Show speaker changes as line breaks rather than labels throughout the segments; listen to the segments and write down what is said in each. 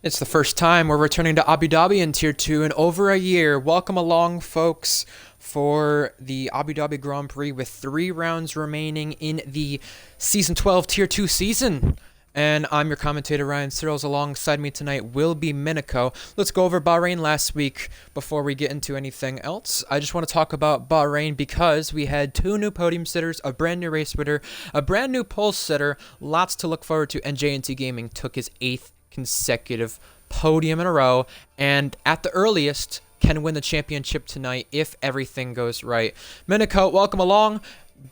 It's the first time we're returning to Abu Dhabi in Tier 2 in over a year. Welcome along, folks, for the Abu Dhabi Grand Prix with 3 rounds remaining in the Season 12 Tier 2 season. And I'm your commentator, Ryan Searles. Alongside me tonight will be Miniko. Let's go over Bahrain last week before we get into anything else. I just want to talk about Bahrain because we had 2 new podium sitters, a brand new race winner, a brand new pole sitter, lots to look forward to, and J&T Gaming took his 8th consecutive podium in a row, and at the earliest can win the championship tonight if everything goes right. Miniko, welcome along.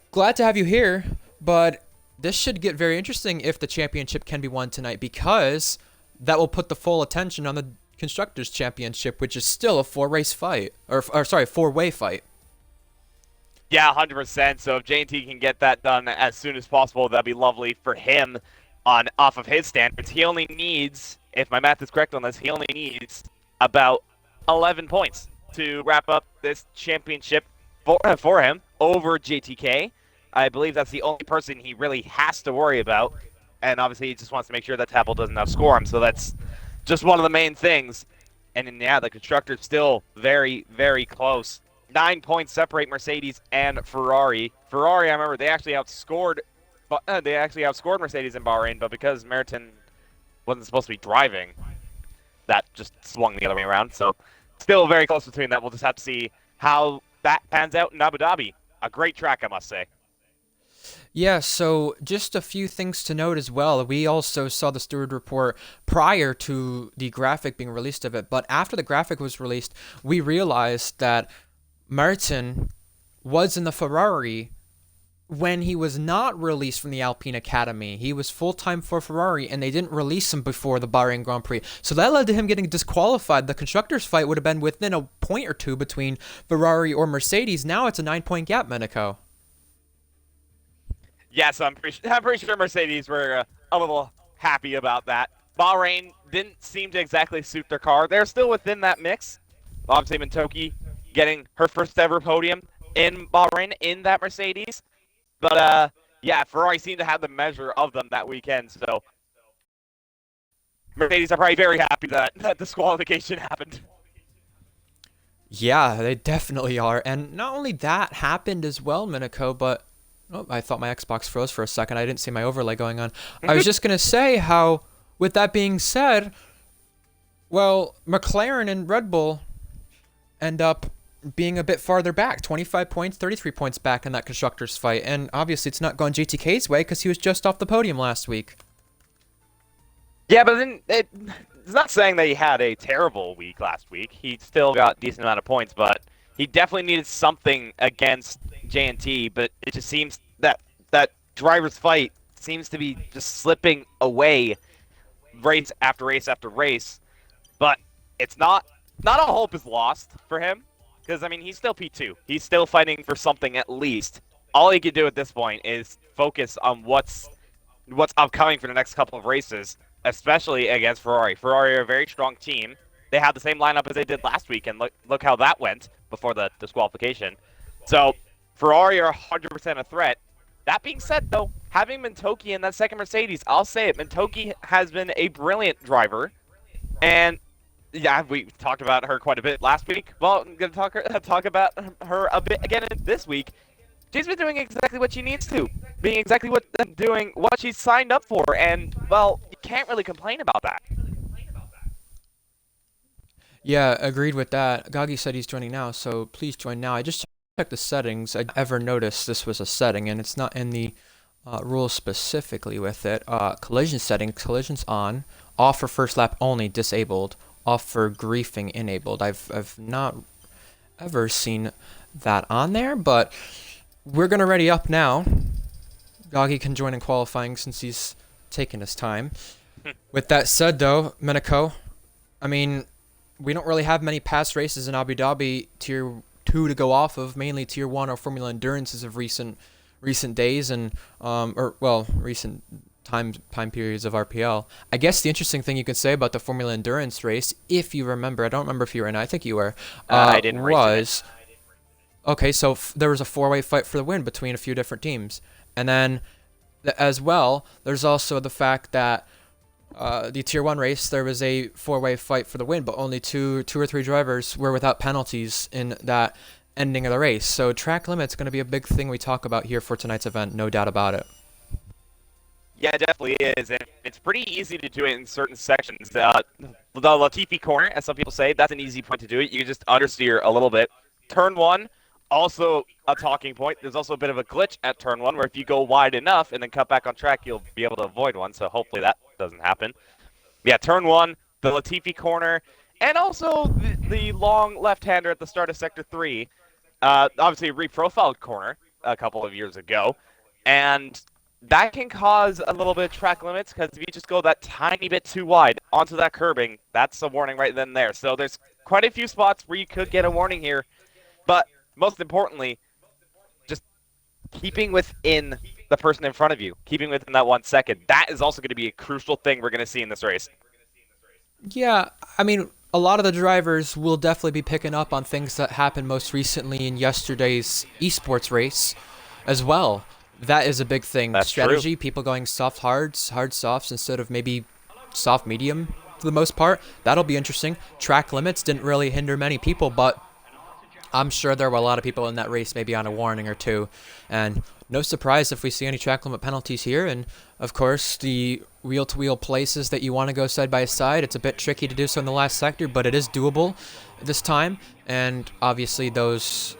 Glad to have you here, but this should get very interesting if the championship can be won tonight, because that will put the full attention on the Constructors' Championship, which is still a 4-race fight, or sorry, 4-way fight.
Yeah, 100%. So if J&T can get that done as soon as possible, that'd be lovely for him off of his standards. He only needs, if my math is correct on this, he only needs about 11 points to wrap up this championship for him over JTK. I believe that's the only person he really has to worry about. And obviously he just wants to make sure that Tapple doesn't outscore him. So that's just one of the main things. And then, yeah, the Constructors still very, very close. 9 points separate Mercedes and Ferrari. Ferrari, I remember, they actually outscored Mercedes in Bahrain, but because Meriton wasn't supposed to be driving, that just swung the other way around. So still very close between that. We'll just have to see how that pans out in Abu Dhabi. A great track, I must say.
Yeah, so just a few things to note as well. We also saw the steward report prior to the graphic being released of it, but after the graphic was released, we realized that Meriton was in the Ferrari when he was not released from the Alpine Academy. He was full-time for Ferrari, and they didn't release him before the Bahrain Grand Prix. So that led to him getting disqualified. The Constructors' fight would have been within a point or two between Ferrari or Mercedes. Now it's a 9-point gap, Miniko.
Yes, I'm pretty sure Mercedes were a little happy about that. Bahrain didn't seem to exactly suit their car. They're still within that mix. Obviously, Mentoki getting her first ever podium in Bahrain in that Mercedes. But, yeah, Ferrari seemed to have the measure of them that weekend. So Mercedes are probably very happy that disqualification happened.
Yeah, they definitely are. And not only that happened as well, Miniko, but oh, I thought my Xbox froze for a second. I didn't see my overlay going on. I was just going to say how, with that being said, well, McLaren and Red Bull end up being a bit farther back. 25 points, 33 points back in that Constructors fight. And obviously it's not going JTK's way because he was just off the podium last week.
Yeah, but then it's not saying that he had a terrible week last week. He still got a decent amount of points, but he definitely needed something against J&T, but it just seems that driver's fight seems to be just slipping away race after race after race. But it's not all hope is lost for him, because, I mean, he's still P2. He's still fighting for something at least. All he can do at this point is focus on what's upcoming for the next couple of races, especially against Ferrari. Ferrari are a very strong team. They have the same lineup as they did last week, and look how that went before the disqualification. So Ferrari are 100% a threat. That being said, though, having Mentoki in that second Mercedes, I'll say it, Mentoki has been a brilliant driver. And, yeah, we talked about her quite a bit last week. Well, I'm going to talk about her a bit again this week. She's been doing exactly what she needs to, doing what she's signed up for, and, well, you can't really complain about that.
Yeah, agreed with that. Gagi said he's joining now, so please join now. I just checked the settings. I ever noticed this was a setting, and it's not in the rules specifically with it. Collision settings, collisions on, off for first lap only, disabled, off for griefing, enabled. I've not ever seen that on there, but we're going to ready up now. Gagi can join in qualifying since he's taking his time. With that said, though, Miniko, I mean, we don't really have many past races in Abu Dhabi Tier 2 to go off of, mainly Tier 1 or Formula Endurances of recent days and recent time periods of RPL. I guess the interesting thing you could say about the Formula Endurance race, if you remember, I don't remember if you were in, I think you were,
I didn't race it.
Okay, so there was a 4-way fight for the win between a few different teams. And then, as well, there's also the fact that the Tier 1 race, there was a four-way fight for the win, but only two or three drivers were without penalties in that ending of the race. So track limits going to be a big thing we talk about here for tonight's event, no doubt about it.
Yeah, it definitely is, and it's pretty easy to do it in certain sections. The Latifi corner, as some people say, that's an easy point to do it. You can just understeer a little bit. Turn 1, also a talking point. There's also a bit of a glitch at turn 1, where if you go wide enough and then cut back on track, you'll be able to avoid one, so hopefully that doesn't happen. Yeah, turn 1, the Latifi corner, and also the long left-hander at the start of Sector 3. Obviously, a reprofiled corner a couple of years ago, and that can cause a little bit of track limits, because if you just go that tiny bit too wide onto that curbing, that's a warning right then and there. So there's quite a few spots where you could get a warning here, but most importantly, just keeping within the person in front of you, keeping within that 1 second. That is also going to be a crucial thing we're going to see in this race.
Yeah, I mean, a lot of the drivers will definitely be picking up on things that happened most recently in yesterday's esports race as well. That is a big thing.
That's
Strategy,
true.
people going soft hards, hard softs instead of maybe soft medium for the most part. That'll be interesting. Track limits didn't really hinder many people, but I'm sure there were a lot of people in that race maybe on a warning or two. And no surprise if we see any track limit penalties here. And of course, the wheel-to-wheel places that you want to go side by side, it's a bit tricky to do so in the last sector, but it is doable this time. And obviously those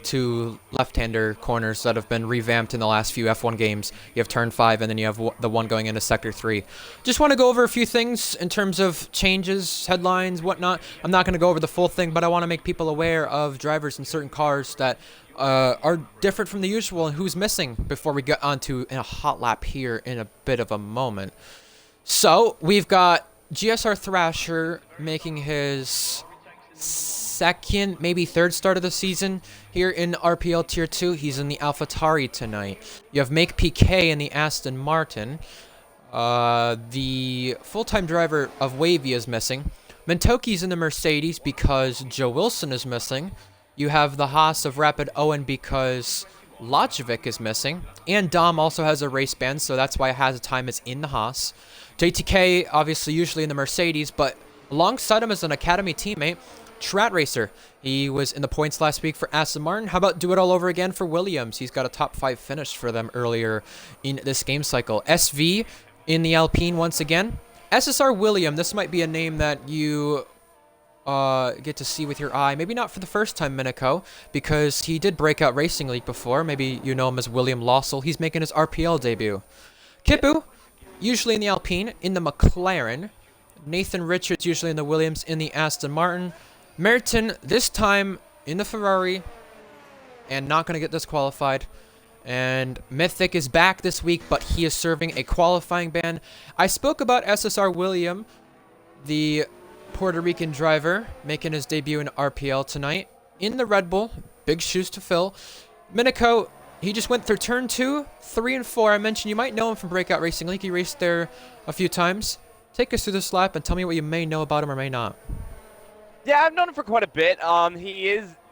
two left-hander corners that have been revamped in the last few F1 games. You have turn 5 and then you have the one going into sector 3. Just want to go over a few things in terms of changes, headlines, whatnot. I'm not going to go over the full thing, but I want to make people aware of drivers in certain cars that are different from the usual and who's missing before we get onto a hot lap here in a bit of a moment. So we've got GSR Thrasher making his second, maybe third start of the season here in RPL Tier 2. He's in the AlphaTauri tonight. You have Make PK in the Aston Martin. The full-time driver of Wavy is missing. Mentoki's in the Mercedes because Joe Wilson is missing. You have the Haas of Rapid Owen because Lajovic is missing. And Dom also has a race ban, so that's why Hazatime is in the Haas. JTK, obviously, usually in the Mercedes, but alongside him is an Academy teammate, Strat Racer. He was in the points last week for Aston Martin. How about do it all over again for Williams? He's got a top 5 finish for them earlier in this game cycle. SV in the Alpine once again. SSR William, this might be a name that you get to see with your eye. Maybe not for the first time, Minico, because he did break out Racing League before. Maybe you know him as William Lossell. He's making his RPL debut. Kipu, usually in the Alpine, in the McLaren. Nathan Richards, usually in the Williams, in the Aston Martin. Merton, this time in the Ferrari, and not going to get disqualified. And Mythic is back this week, but he is serving a qualifying ban. I spoke about SSR William, the Puerto Rican driver, making his debut in RPL tonight in the Red Bull. Big shoes to fill. Minico, he just went through turn 2, 3, and 4. I mentioned you might know him from Breakout Racing League. He raced there a few times. Take us through this lap and tell me what you may know about him or may not.
Yeah, I've known him for quite a bit.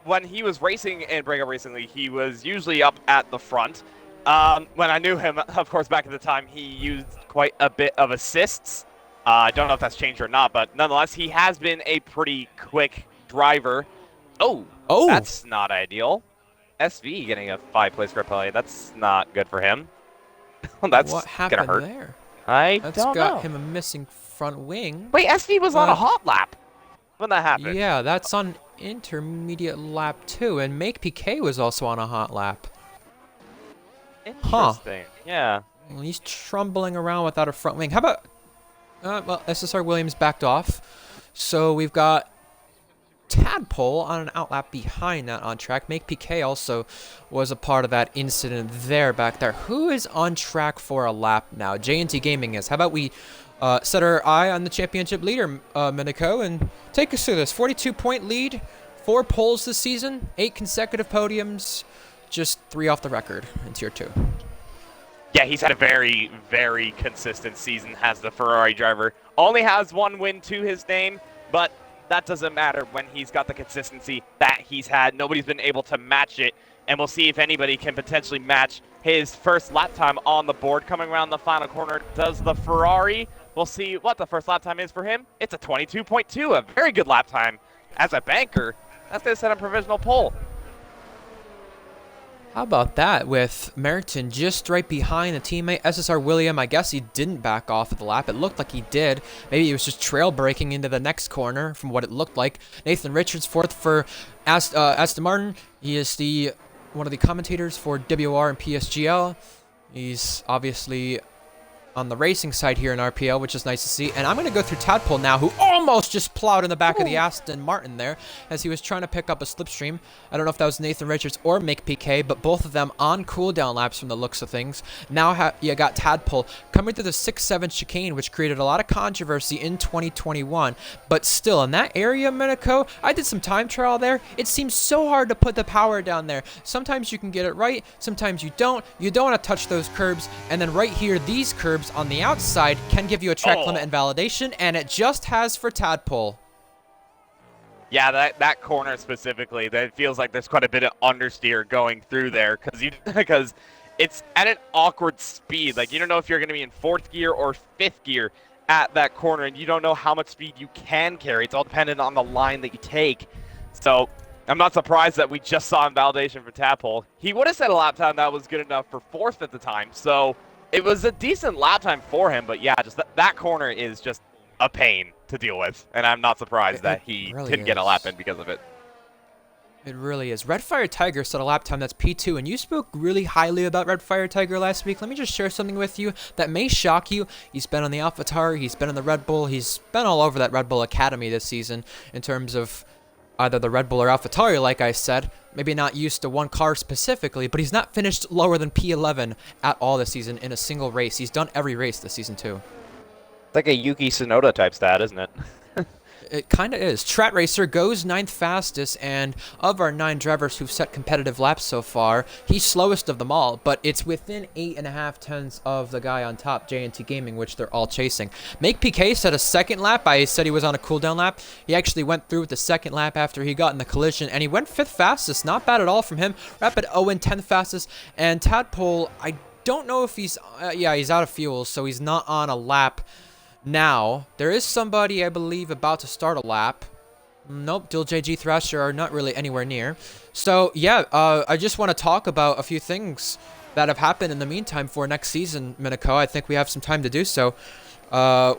When he was racing in Breakout Racing League, he was usually up at the front. When I knew him, of course, back at the time, he used quite a bit of assists. I don't know if that's changed or not, but nonetheless, he has been a pretty quick driver. Oh, that's not ideal. SV getting a 5-place grip penalty. That's not good for him. That's
what happened
gonna hurt.
there?
That's
got him a missing front wing.
Wait, SV was on a hot lap when that happened.
Yeah, that's on intermediate lap 2, and Make PK was also on a hot lap.
Interesting. Yeah.
Well, he's trumbling around without a front wing. How about... well, SSR Williams backed off. So we've got Tadpole on an outlap behind that on track. Make PK also was a part of that incident there back there. Who is on track for a lap now? J&T Gaming is. How about we set our eye on the championship leader, Minico, and take us through this. 42-point lead, 4 poles this season, 8 consecutive podiums, just 3 off the record in Tier 2.
Yeah, he's had a very, very consistent season as the Ferrari driver. Only has 1 win to his name, but that doesn't matter when he's got the consistency that he's had. Nobody's been able to match it, and we'll see if anybody can potentially match his first lap time on the board coming around the final corner. Does the Ferrari We'll see what the first lap time is for him. It's a 22.2, a very good lap time. As a banker, that's going to set a provisional pole.
How about that, with Merton just right behind the teammate, SSR William. I guess he didn't back off of the lap. It looked like he did. Maybe he was just trail braking into the next corner from what it looked like. Nathan Richards, fourth for Aston Martin. He is one of the commentators for WR and PSGL. He's obviously on the racing side here in RPL, which is nice to see. And I'm going to go through Tadpole now, who almost just plowed in the back of the Aston Martin there as he was trying to pick up a slipstream. I don't know if that was Nathan Richards or Mick PK, but both of them on cooldown laps from the looks of things. Now you got Tadpole coming to the 6-7 chicane, which created a lot of controversy in 2021. But still, in that area, Minico, I did some time trial there. It seems so hard to put the power down there. Sometimes you can get it right, sometimes you don't. You don't want to touch those curbs. And then right here, these curbs on the outside can give you a track limit invalidation, and it just has for Tadpole.
Yeah, that corner specifically, that feels like there's quite a bit of understeer going through there because it's at an awkward speed. Like, you don't know if you're going to be in 4th gear or 5th gear at that corner, and you don't know how much speed you can carry. It's all dependent on the line that you take. So I'm not surprised that we just saw invalidation for Tadpole. He would have set a lap time that was good enough for 4th at the time, so it was a decent lap time for him. But yeah, just that corner is just a pain to deal with, and I'm not surprised that he
really
didn't get a lap in because of it.
It really is. Redfire Tiger set a lap time that's P2, and you spoke really highly about Redfire Tiger last week. Let me just share something with you that may shock you. He's been on the AlphaTauri, he's been in the Red Bull, he's been all over that Red Bull Academy this season in terms of either the Red Bull or AlphaTauri, like I said. Maybe not used to one car specifically, but he's not finished lower than P11 at all this season in a single race. He's done every race this season too.
It's like a Yuki Tsunoda type stat, isn't it?
It kind of is. Strat Racer goes 9th fastest, and of our 9 drivers who've set competitive laps so far, he's slowest of them all, but it's within 8.5 tenths of the guy on top, J&T Gaming, which they're all chasing. Make PK set a 2nd lap. I said he was on a cooldown lap. He actually went through with the 2nd lap after he got in the collision, and he went 5th fastest. Not bad at all from him. Rapid Owen 10th fastest, and Tadpole, I don't know if he's... yeah, he's out of fuel, so he's not on a lap now. There is somebody, I believe, about to start a lap. Nope, Dill JG Thrasher are not really anywhere near. So, yeah, I just want to talk about a few things that have happened in the meantime for next season, Minico. I think we have some time to do so.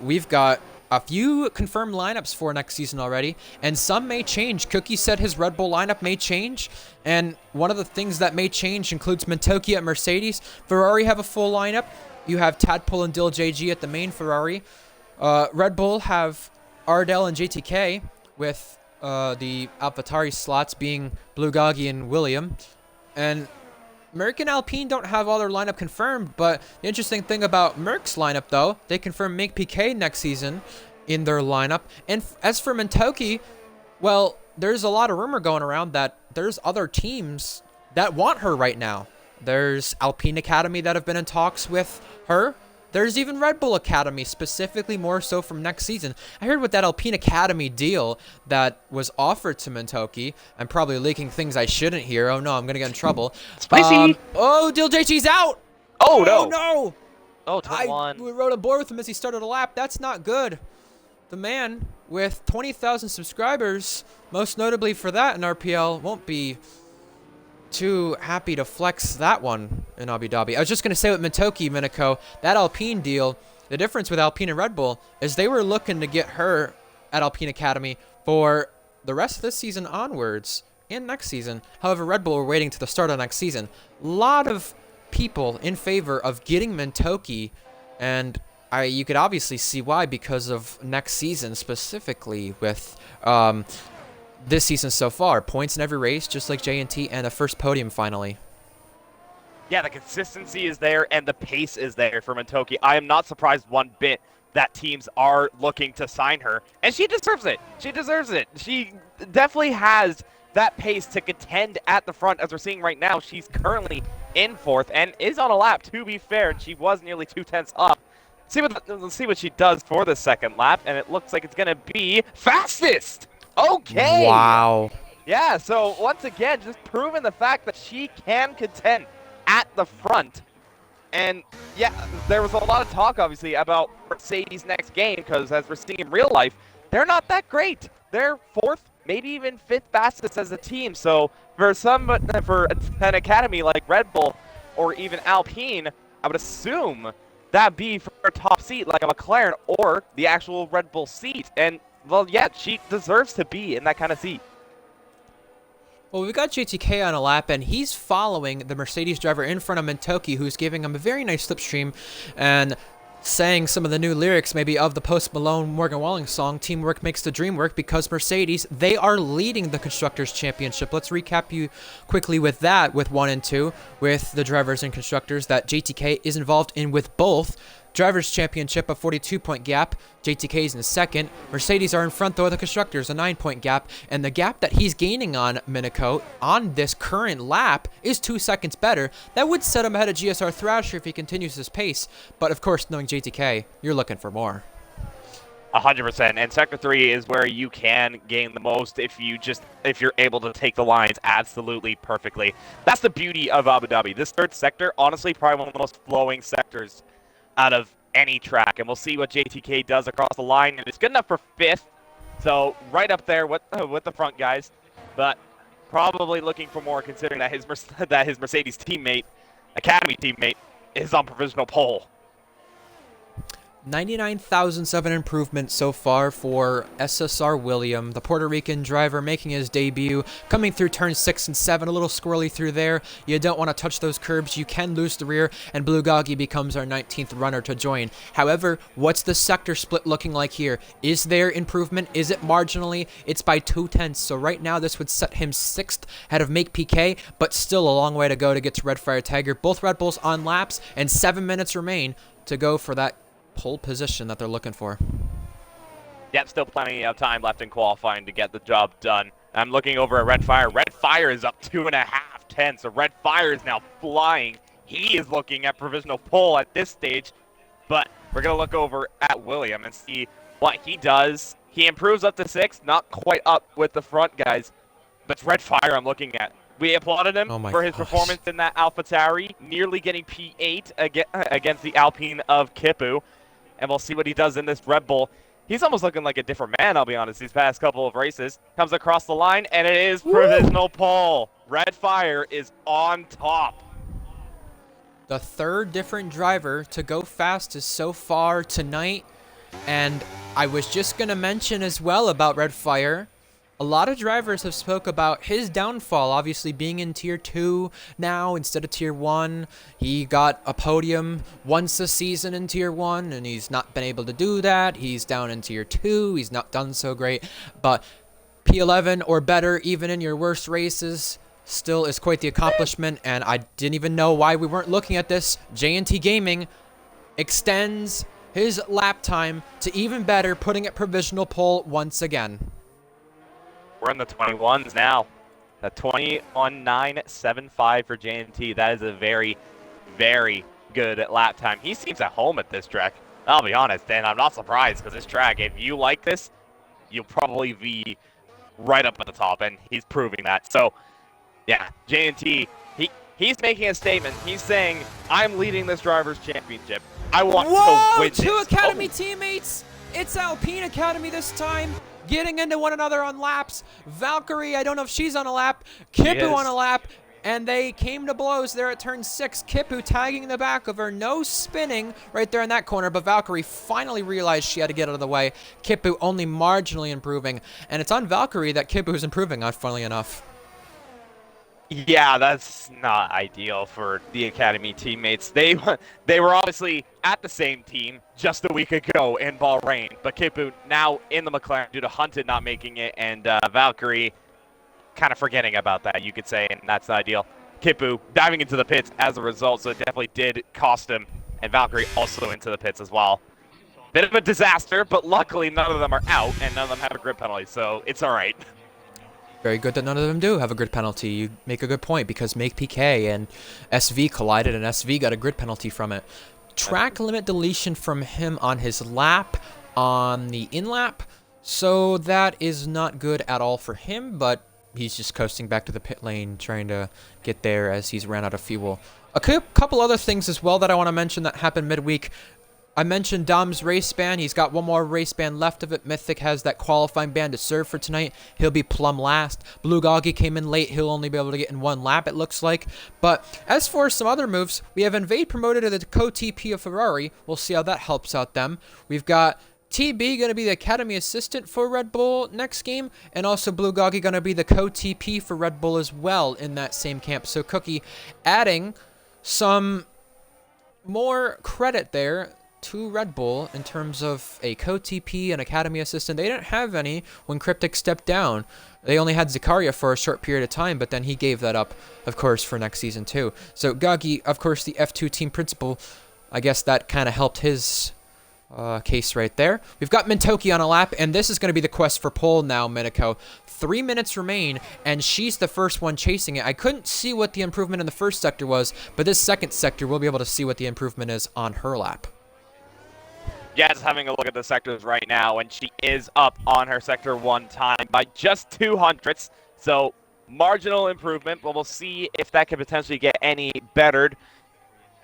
We've got a few confirmed lineups for next season already, and some may change. Cookie said his Red Bull lineup may change, and one of the things that may change includes Mentoki at Mercedes. Ferrari have a full lineup. You have Tadpole and Dill JG at the main Ferrari. Red Bull have Ardell and JTK, with the AlphaTauri slots being Blugagi and William. And Merck and Alpine don't have all their lineup confirmed, but the interesting thing about Merck's lineup, though, they confirmed Make PK next season in their lineup. And as for Mentoki, well, there's a lot of rumor going around that there's other teams that want her right now. There's Alpine Academy that have been in talks with her. There's even Red Bull Academy, specifically more so from next season. I heard with that Alpine Academy deal that was offered to Mentoki. I'm probably leaking things I shouldn't hear. Oh no, I'm going to get in trouble.
Spicy!
Oh, Dill JG's out!
Oh no!
Oh no!
Oh, 21.
I rode aboard with him as he started a lap. That's not good. The man with 20,000 subscribers, most notably for that in RPL, won't be too happy to flex that one in Abu Dhabi. I was just going to say with Mentoki, Minico, that Alpine deal, the difference with Alpine and Red Bull is they were looking to get her at Alpine Academy for the rest of this season onwards and next season. However, Red Bull were waiting to the start of next season. A lot of people in favor of getting Mentoki, and you could obviously see why, because of next season specifically with this season so far. Points in every race, just like J&T, and a first podium finally.
Yeah, the consistency is there and the pace is there for Mentoki. I am not surprised one bit that teams are looking to sign her, and she deserves it. She deserves it. She definitely has that pace to contend at the front, as we're seeing right now. She's currently in 4th and is on a lap, to be fair, and she was nearly 2 tenths up. Let's see what she does for the 2nd lap, and it looks like it's going to be fastest! Okay!
Wow.
Yeah, so once again, just proving the fact that she can contend at the front. And yeah, there was a lot of talk, obviously, about Mercedes' next game because, as we're seeing in real life, they're not that great. They're fourth, maybe even fifth fastest as a team. So for an academy like Red Bull or even Alpine, I would assume that'd be for a top seat like a McLaren or the actual Red Bull seat. And well, yeah, she deserves to be in that kind of seat.
Well, we've got JTK on a lap, and he's following the Mercedes driver in front of Mintoki, who's giving him a very nice slipstream and saying some of the new lyrics maybe of the Post Malone Morgan Wallen song, Teamwork Makes the Dream Work, because Mercedes, they are leading the Constructors' Championship. Let's recap you quickly with that, with 1 and 2, with the drivers and constructors that JTK is involved in with both. Drivers' Championship, a 42-point gap. JTK's in second. Mercedes are in front, though, of the Constructors, a 9-point gap. And the gap that he's gaining on Minico on this current lap is 2 seconds better. That would set him ahead of GSR Thrasher if he continues his pace. But, of course, knowing JTK, you're looking for more.
100%. And Sector 3 is where you can gain the most if you're able to take the lines absolutely perfectly. That's the beauty of Abu Dhabi. This third sector, honestly, probably one of the most flowing sectors out of any track, and we'll see what JTK does across the line. And it's good enough for fifth, so right up there with the front guys, but probably looking for more considering that his Mercedes teammate, Academy teammate, is on provisional pole.
99,007 improvement so far for SSR William, the Puerto Rican driver making his debut, coming through turns 6 and 7, a little squirrely through there. You don't want to touch those curbs, you can lose the rear, and Blue Goggy becomes our 19th runner to join. However, what's the sector split looking like here? Is there improvement? Is it marginally? It's by 2/10, so right now this would set him 6th ahead of Make PK, but still a long way to go to get to Red Fire Tiger. Both Red Bulls on laps, and 7 minutes remain to go for that pole position that they're looking for.
Yep, still plenty of time left in qualifying to get the job done. I'm looking over at Red Fire. Red Fire is up 2.5 tenths, so Red Fire is now flying. He is looking at provisional pole at this stage, but we're going to look over at William and see what he does. He improves up to 6th, not quite up with the front guys, but it's Red Fire I'm looking at. We applauded him for his performance in that AlphaTauri, nearly getting P8 against the Alpine of Kipu. And we'll see what he does in this Red Bull. He's almost looking like a different man, I'll be honest, these past couple of races. Comes across the line, and it is provisional pole. Red Fire is on top.
The third different driver to go fastest so far tonight. And I was just going to mention as well about Red Fire. A lot of drivers have spoke about his downfall, obviously being in Tier 2 now instead of Tier 1. He got a podium once a season in Tier 1, and he's not been able to do that. He's down in Tier 2. He's not done so great. But P11 or better, even in your worst races, still is quite the accomplishment, and I didn't even know why we weren't looking at this. J&T Gaming extends his lap time to even better, putting it provisional pole once again.
We're in the 21s now. The 21.975 for J&T. That is a very, very good lap time. He seems at home at this track. I'll be honest, and I'm not surprised because this track, if you like this, you'll probably be right up at the top, and he's proving that. So, yeah, J&T, he's making a statement. He's saying, I'm leading this driver's championship. I want to win this.
Two Academy teammates. It's Alpine Academy this time. Getting into one another on laps. Valkyrie, I don't know if she's on a lap. Kipu on a lap. And they came to blows there at turn 6. Kipu tagging in the back of her. No spinning right there in that corner. But Valkyrie finally realized she had to get out of the way. Kipu only marginally improving. And it's on Valkyrie that Kipu is improving on, funnily enough.
Yeah, that's not ideal for the Academy teammates. They were obviously at the same team just a week ago in Bahrain, but Kipu now in the McLaren due to Hunted not making it, and Valkyrie kind of forgetting about that, you could say, and that's not ideal. Kipu diving into the pits as a result, so it definitely did cost him, and Valkyrie also into the pits as well. Bit of a disaster, but luckily none of them are out, and none of them have a grid penalty, so it's all right.
Very good that none of them do have a grid penalty. You make a good point because Make PK and SV collided and SV got a grid penalty from it. Track limit deletion from him on his lap on the in-lap. So that is not good at all for him, but he's just coasting back to the pit lane, trying to get there as he's ran out of fuel. A couple other things as well that I want to mention that happened midweek. I mentioned Dom's race ban. He's got one more race ban left of it. Mythic has that qualifying ban to serve for tonight. He'll be plumb last. Blue Goggy came in late. He'll only be able to get in one lap, it looks like. But as for some other moves, we have Invade promoted to the co-TP of Ferrari. We'll see how that helps out them. We've got TB going to be the Academy Assistant for Red Bull next game, and also Blue Goggy going to be the co-TP for Red Bull as well in that same camp. So Cookie adding some more credit there to Red Bull in terms of a co-TP and Academy Assistant. They didn't have any when Cryptic stepped down. They only had Zakaria for a short period of time, but then he gave that up, of course, for next season too. So Goggy, of course, the F2 team principal, I guess that kind of helped his case right there. We've got Mintoki on a lap, and this is going to be the quest for pole now, Minako. 3 minutes remain, and she's the first one chasing it. I couldn't see what the improvement in the first sector was, but this second sector, we'll be able to see what the improvement is on her lap.
Yeah, just having a look at the sectors right now, and she is up on her sector 1 time by just 200ths. So marginal improvement, but we'll see if that could potentially get any bettered.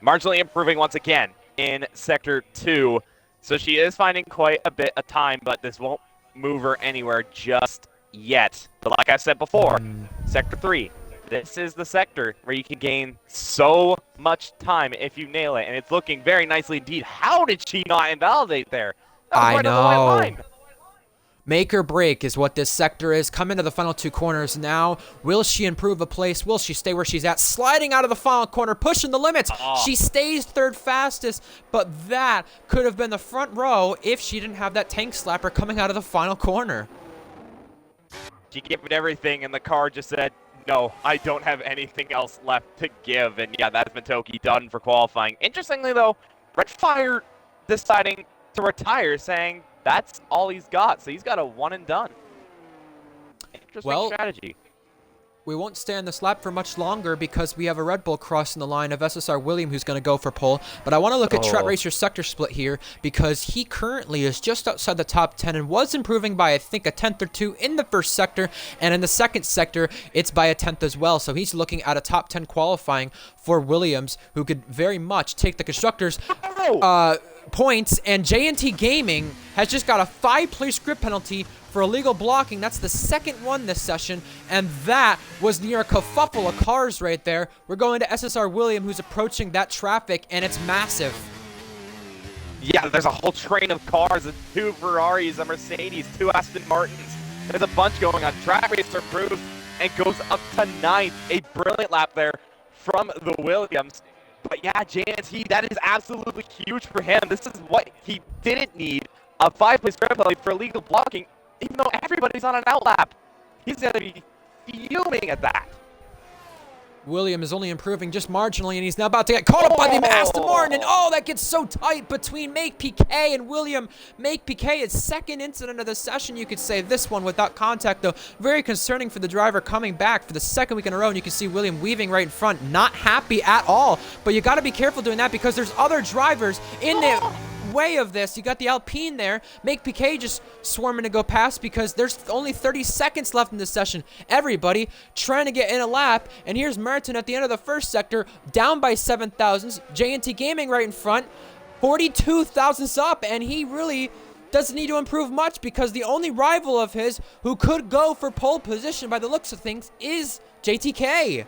Marginally improving once again in sector 2. So she is finding quite a bit of time, but this won't move her anywhere just yet. But like I said before, sector 3. This is the sector where you can gain so much time if you nail it, and it's looking very nicely indeed. How did she not invalidate there? That was
I
right
know.
on the white line.
Make or break is what this sector is. Come into the final 2 corners now. Will she improve a place? Will she stay where she's at? Sliding out of the final corner, pushing the limits. She stays 3rd fastest, but that could have been the front row if she didn't have that tank slapper coming out of the final corner.
She gave it everything, and the car just said, no, I don't have anything else left to give. And yeah, that's Mintoki done for qualifying. Interestingly, though, Redfire deciding to retire, saying that's all he's got. So he's got a one and done. Interesting strategy.
We won't stay on this lap for much longer because we have a Red Bull crossing the line of SSR William who's going to go for pole. But I want to look at Tret Racer's sector split here because he currently is just outside the top 10 and was improving by, I think, a 10th or 2 in the first sector. And in the second sector, it's by a 10th as well. So he's looking at a top 10 qualifying for Williams, who could very much take the Constructors' points. And JNT Gaming has just got a 5-place grip penalty for illegal blocking. That's the second one this session, and that was near a kerfuffle of cars right there. We're going to SSR William, who's approaching that traffic, and it's massive.
Yeah, there's a whole train of cars, 2 Ferraris, a Mercedes, 2 Aston Martins. There's a bunch going on. Tret Racer proves and goes up to 9th. A brilliant lap there from the Williams. But yeah, JNT, that is absolutely huge for him. This is what he didn't need, a 5-place grip penalty for illegal blocking. Even though everybody's on an outlap, he's going to be fuming at that.
William is only improving just marginally, and he's now about to get caught up by the Aston Martin. And oh, that gets so tight between Make PK and William. Make PK, his second incident of the session, you could say. This one without contact, though. Very concerning for the driver coming back for the second week in a row. And you can see William weaving right in front. Not happy at all. But you got to be careful doing that because there's other drivers in the way of this. You got the Alpine there. Make PK just swarming to go past because there's only 30 seconds left in this session. Everybody trying to get in a lap, and here's Merton at the end of the first sector, down by 7 thousandths. JNT Gaming right in front, 42 thousandths up, and he really doesn't need to improve much because the only rival of his who could go for pole position by the looks of things is JTK.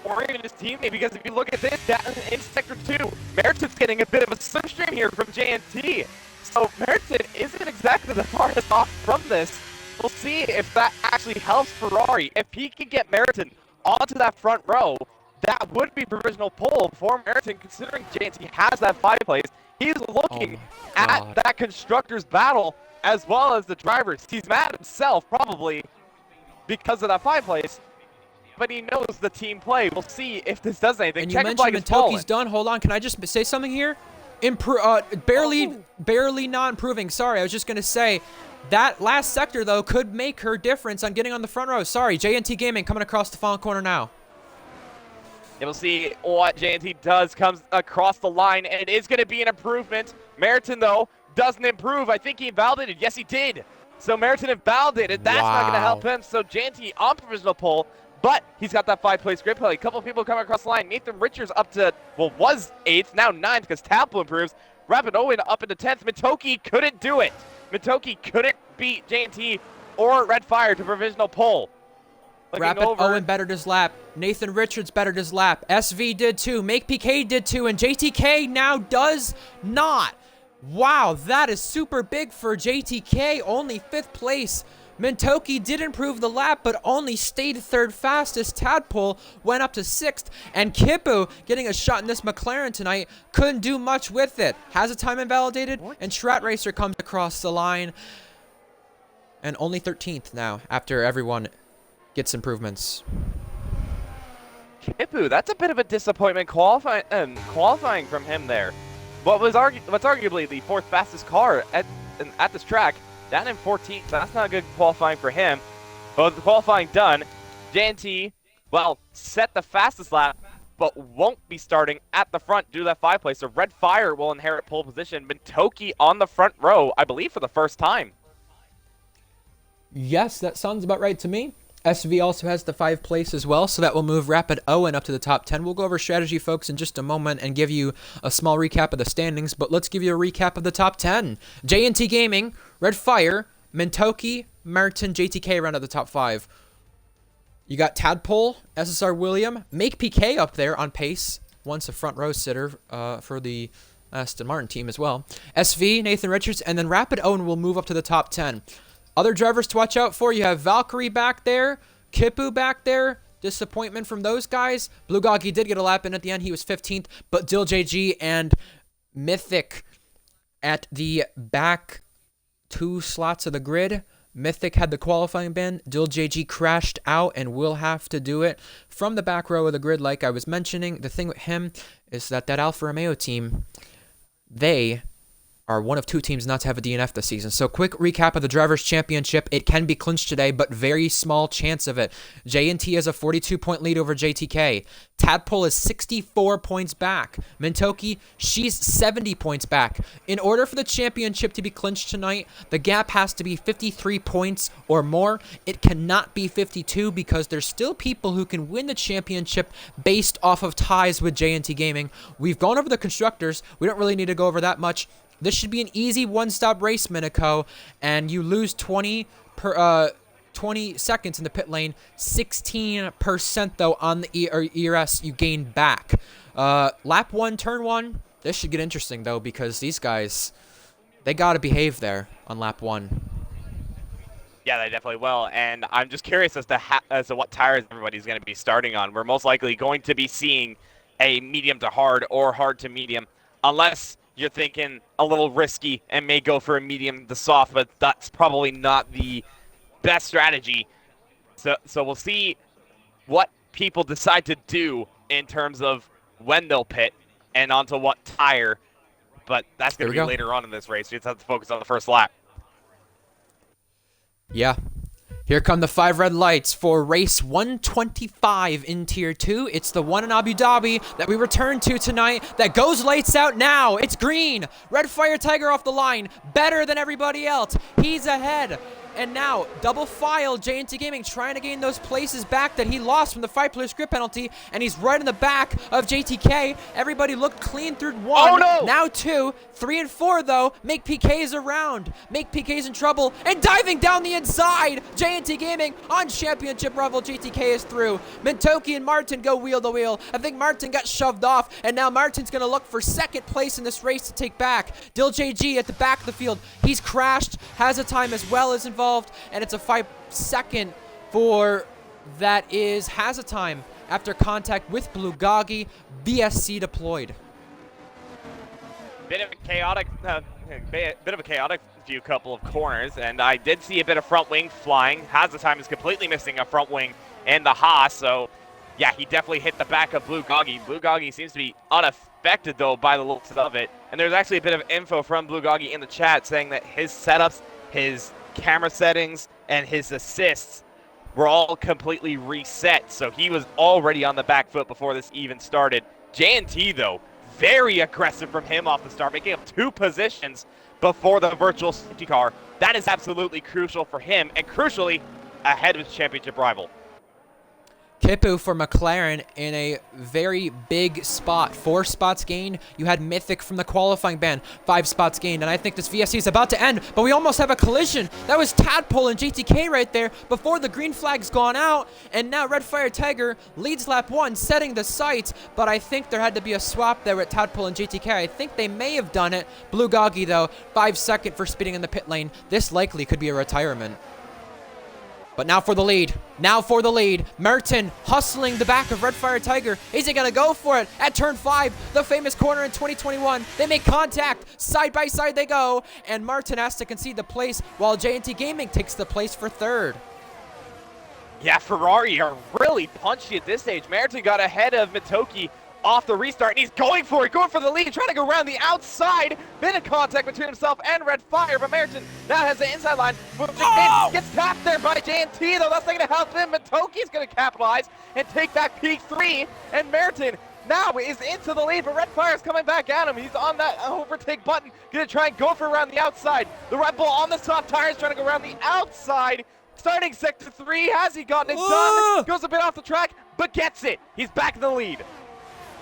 Or even his teammate, because if you look at this, in Sector 2, Merton's getting a bit of a slipstream here from JNT. So Merton isn't exactly the farthest off from this. We'll see if that actually helps Ferrari. If he can get Merton onto that front row, that would be provisional pole for Merton, considering JNT has that 5 place. He's looking at that Constructors battle as well as the drivers. He's mad at himself, probably, because of that 5 place. But he knows the team play. We'll see if this does anything.
And you mentioned Mintoki's done. Hold on. Can I just say something here? Barely not improving. Sorry, I was just going to say that last sector, though, could make her difference on getting on the front row. Sorry, JNT Gaming coming across the final corner now.
And we'll see what JNT does. Comes across the line, and it is going to be an improvement. Merton, though, doesn't improve. I think he invalidated. Yes, he did. So Meriton invalidated. That's not going to help him. So JNT on provisional pole, but he's got that 5th-place grid play. A couple of people coming across the line. Nathan Richards up to, well, was 8th, now 9th because Tapple improves. Rapid Owen up into 10th. Mitoki couldn't do it. Mitoki couldn't beat JNT or Red Fire to provisional pole.
Rapid Owen bettered his lap. Nathan Richards bettered his lap. SV did too. Make PK did too. And JTK now does not. Wow, that is super big for JTK. Only 5th place. Mintoki did improve the lap, but only stayed 3rd fastest. Tadpole went up to 6th. And Kippu, getting a shot in this McLaren tonight, couldn't do much with it. Has a time invalidated, and Strat Racer comes across the line. And only 13th now, after everyone gets improvements.
Kippu, that's a bit of a disappointment qualifying from him there. What's arguably the 4th fastest car at this track, down in 14th. That's not a good qualifying for him. But with the qualifying done, JNT, well, set the fastest lap, but won't be starting at the front due to that 5th place. So Red Fire will inherit pole position. Mintoki on the front row, I believe, for the first time.
Yes, that sounds about right to me. SV also has the 5th place as well, so that will move Rapid Owen up to the top 10. We'll go over strategy, folks, in just a moment and give you a small recap of the standings, but let's give you a recap of the top 10. JNT Gaming, Red Fire, Mintoki, Merton, JTK round out the top 5. You got Tadpole, SSR William, Make PK up there on pace, once a front row sitter for the Aston Martin team as well. SV, Nathan Richards, and then Rapid Owen will move up to the top 10. Other drivers to watch out for, you have Valkyrie back there, Kippu back there. Disappointment from those guys. Blue Goggy did get a lap in at the end. He was 15th, but Dill JG and Mythic at the back 2 slots of the grid. Mythic had the qualifying ban. Dill JG crashed out and will have to do it from the back row of the grid like I was mentioning. The thing with him is that Alfa Romeo team, they are one of 2 teams not to have a DNF this season. So quick recap of the Drivers' Championship. It can be clinched today, but very small chance of it. JNT has a 42-point lead over JTK. Tadpole is 64 points back. Mintoki, she's 70 points back. In order for the championship to be clinched tonight, the gap has to be 53 points or more. It cannot be 52 because there's still people who can win the championship based off of ties with JNT Gaming. We've gone over the constructors. We don't really need to go over that much. This should be an easy one-stop race, Minico, and you lose 20 seconds in the pit lane. 16% though on the ERS you gain back. Lap 1, turn 1. This should get interesting though because these guys, they gotta behave there on lap 1.
Yeah, they definitely will, and I'm just curious as to what tires everybody's going to be starting on. We're most likely going to be seeing a medium to hard or hard to medium, unless you're thinking a little risky and may go for a medium to soft, but that's probably not the best strategy. So we'll see what people decide to do in terms of when they'll pit and onto what tire, but that's going to be later on in this race. You just have to focus on the first lap.
Yeah. Here come the 5 red lights for race 125 in Tier 2. It's the one in Abu Dhabi that we return to tonight that goes lights out now. It's green. Red Fire Tiger off the line. Better than everybody else. He's ahead. And now, double file, JNT Gaming trying to gain those places back that he lost from the 5-player script penalty, and he's right in the back of JTK. Everybody looked clean through 1.
Oh, no!
Now 2. 3 and 4, though. Make PK's around. Make PK's in trouble. And diving down the inside. JNT Gaming on championship level. JTK is through. Mintoki and Martin go wheel to wheel. I think Martin got shoved off, and now Martin's going to look for 2nd place in this race to take back. Dill JG at the back of the field. He's crashed, has a time as well as involved, and it's a 5-second for that has a time after contact with Blue Goggy. VSC deployed.
Bit of a chaotic few couple of corners, and I did see a bit of front wing flying. Has the time is completely missing a front wing and the Haas, so yeah, he definitely hit the back of Blue Goggy. Blue Goggy seems to be unaffected though by the looks of it, and there's actually a bit of info from Blue Goggy in the chat saying that his setups, his camera settings, and his assists were all completely reset, so he was already on the back foot before this even started. JNT though, very aggressive from him off the start, making up 2 positions, before the virtual safety car. That is absolutely crucial for him, and crucially, ahead of his championship rival.
Kipu for McLaren in a very big spot. 4 spots gained. You had Mythic from the qualifying ban. 5 spots gained. And I think this VSC is about to end, but we almost have a collision. That was Tadpole and JTK right there before the green flag's gone out. And now Red Fire Tiger leads lap 1, setting the sights. But I think there had to be a swap there with Tadpole and JTK. I think they may have done it. Blue Goggy, though, 5 second for speeding in the pit lane. This likely could be a retirement. But now for the lead. Now for the lead. Merton hustling the back of Red Fire Tiger. Is he going to go for it at turn 5? The famous corner in 2021. They make contact. Side by side they go. And Martin has to concede the place while J&T Gaming takes the place for 3rd.
Yeah, Ferrari are really punchy at this stage. Merton got ahead of Mitoki off the restart, and he's going for it, going for the lead, trying to go around the outside. Bit of contact between himself and Red Fire, but Merton now has the inside line. Gets tapped there by J&T, though. That's not going to help him. Mitoki's going to capitalize and take back P3, and Merton now is into the lead, but Red Fire's coming back at him. He's on that overtake button, going to try and go for around the outside. The Red Bull on the soft tires, trying to go around the outside. Starting sector 3, has he gotten it done? Goes a bit off the track, but gets it. He's back in the lead.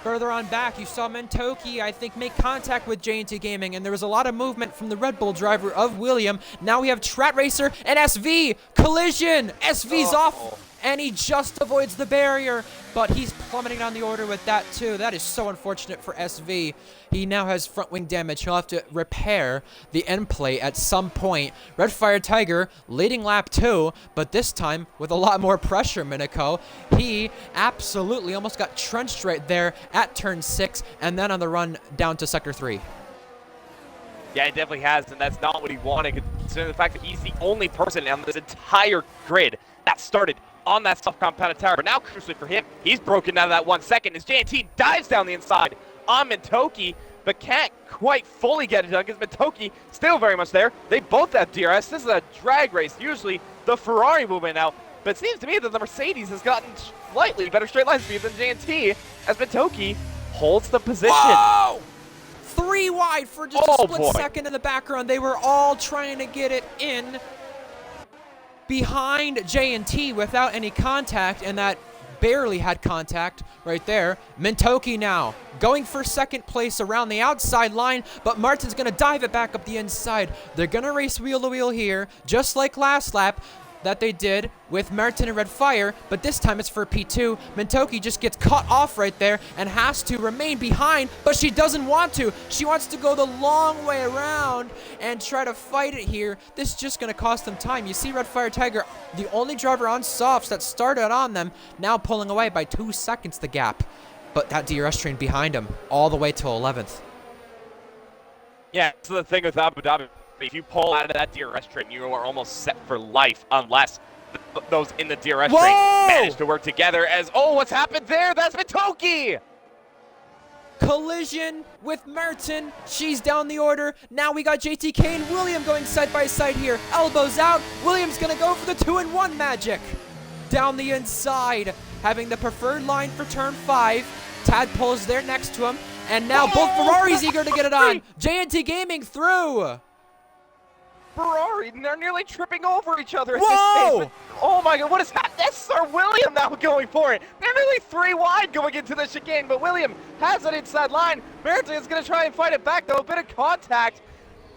Further on back, you saw Mentoki, I think, make contact with J&T Gaming, and there was a lot of movement from the Red Bull driver of William. Now we have Strat Racer and SV. Collision! SV's off, and he just avoids the barrier, but he's plummeting down the order with that, too. That is so unfortunate for SV. He now has front wing damage. He'll have to repair the end plate at some point. Red Fire Tiger leading lap 2, but this time with a lot more pressure, Minico. He absolutely almost got trenched right there at turn 6, and then on the run down to sector 3.
Yeah, he definitely has, and that's not what he wanted, considering the fact that he's the only person on this entire grid that started on that self-compounded tower. But now, crucially for him, he's broken out of that 1 second as J&T dives down the inside on Mitoki, but can't quite fully get it done because Mitoki still very much there. They both have DRS. This is a drag race. Usually the Ferrari will win out, but it seems to me that the Mercedes has gotten slightly better straight line speed than J&T as Mitoki holds the position.
Whoa! 3 wide for just a split second in the background. They were all trying to get it in behind J&T without any contact, and that barely had contact right there. Mentoki now going for second place around the outside line, but Martin's going to dive it back up the inside. They're going to race wheel to wheel here, just like last lap that they did with Martin and Red Fire, but this time it's for P2. Mentoki just gets cut off right there and has to remain behind, but she doesn't want to. She wants to go the long way around and try to fight it here. This is just going to cost them time. You see Red Fire Tiger, the only driver on softs that started on them, now pulling away by 2 seconds the gap, but that DRS train behind him all the way to 11th.
Yeah, so the thing with Abu Dhabi, if you pull out of that DRS train, you are almost set for life unless those in the DRS train manage to work together as, oh, what's happened there? That's Mitoki!
Collision with Merton. She's down the order. Now we got JTK and William going side by side here. Elbows out. William's going to go for the 2-in-1 magic. Down the inside, having the preferred line for turn 5. Tadpole's there next to him. And now both Ferraris eager to get it on. J&T Gaming through.
Ferrari, they're nearly tripping over each other at
Whoa!
this stage. Oh my god, what is that? That's Sir William now going for it. They're nearly 3 wide going into the chicane, but William has an inside line. Merton is going to try and fight it back, though. A bit of contact.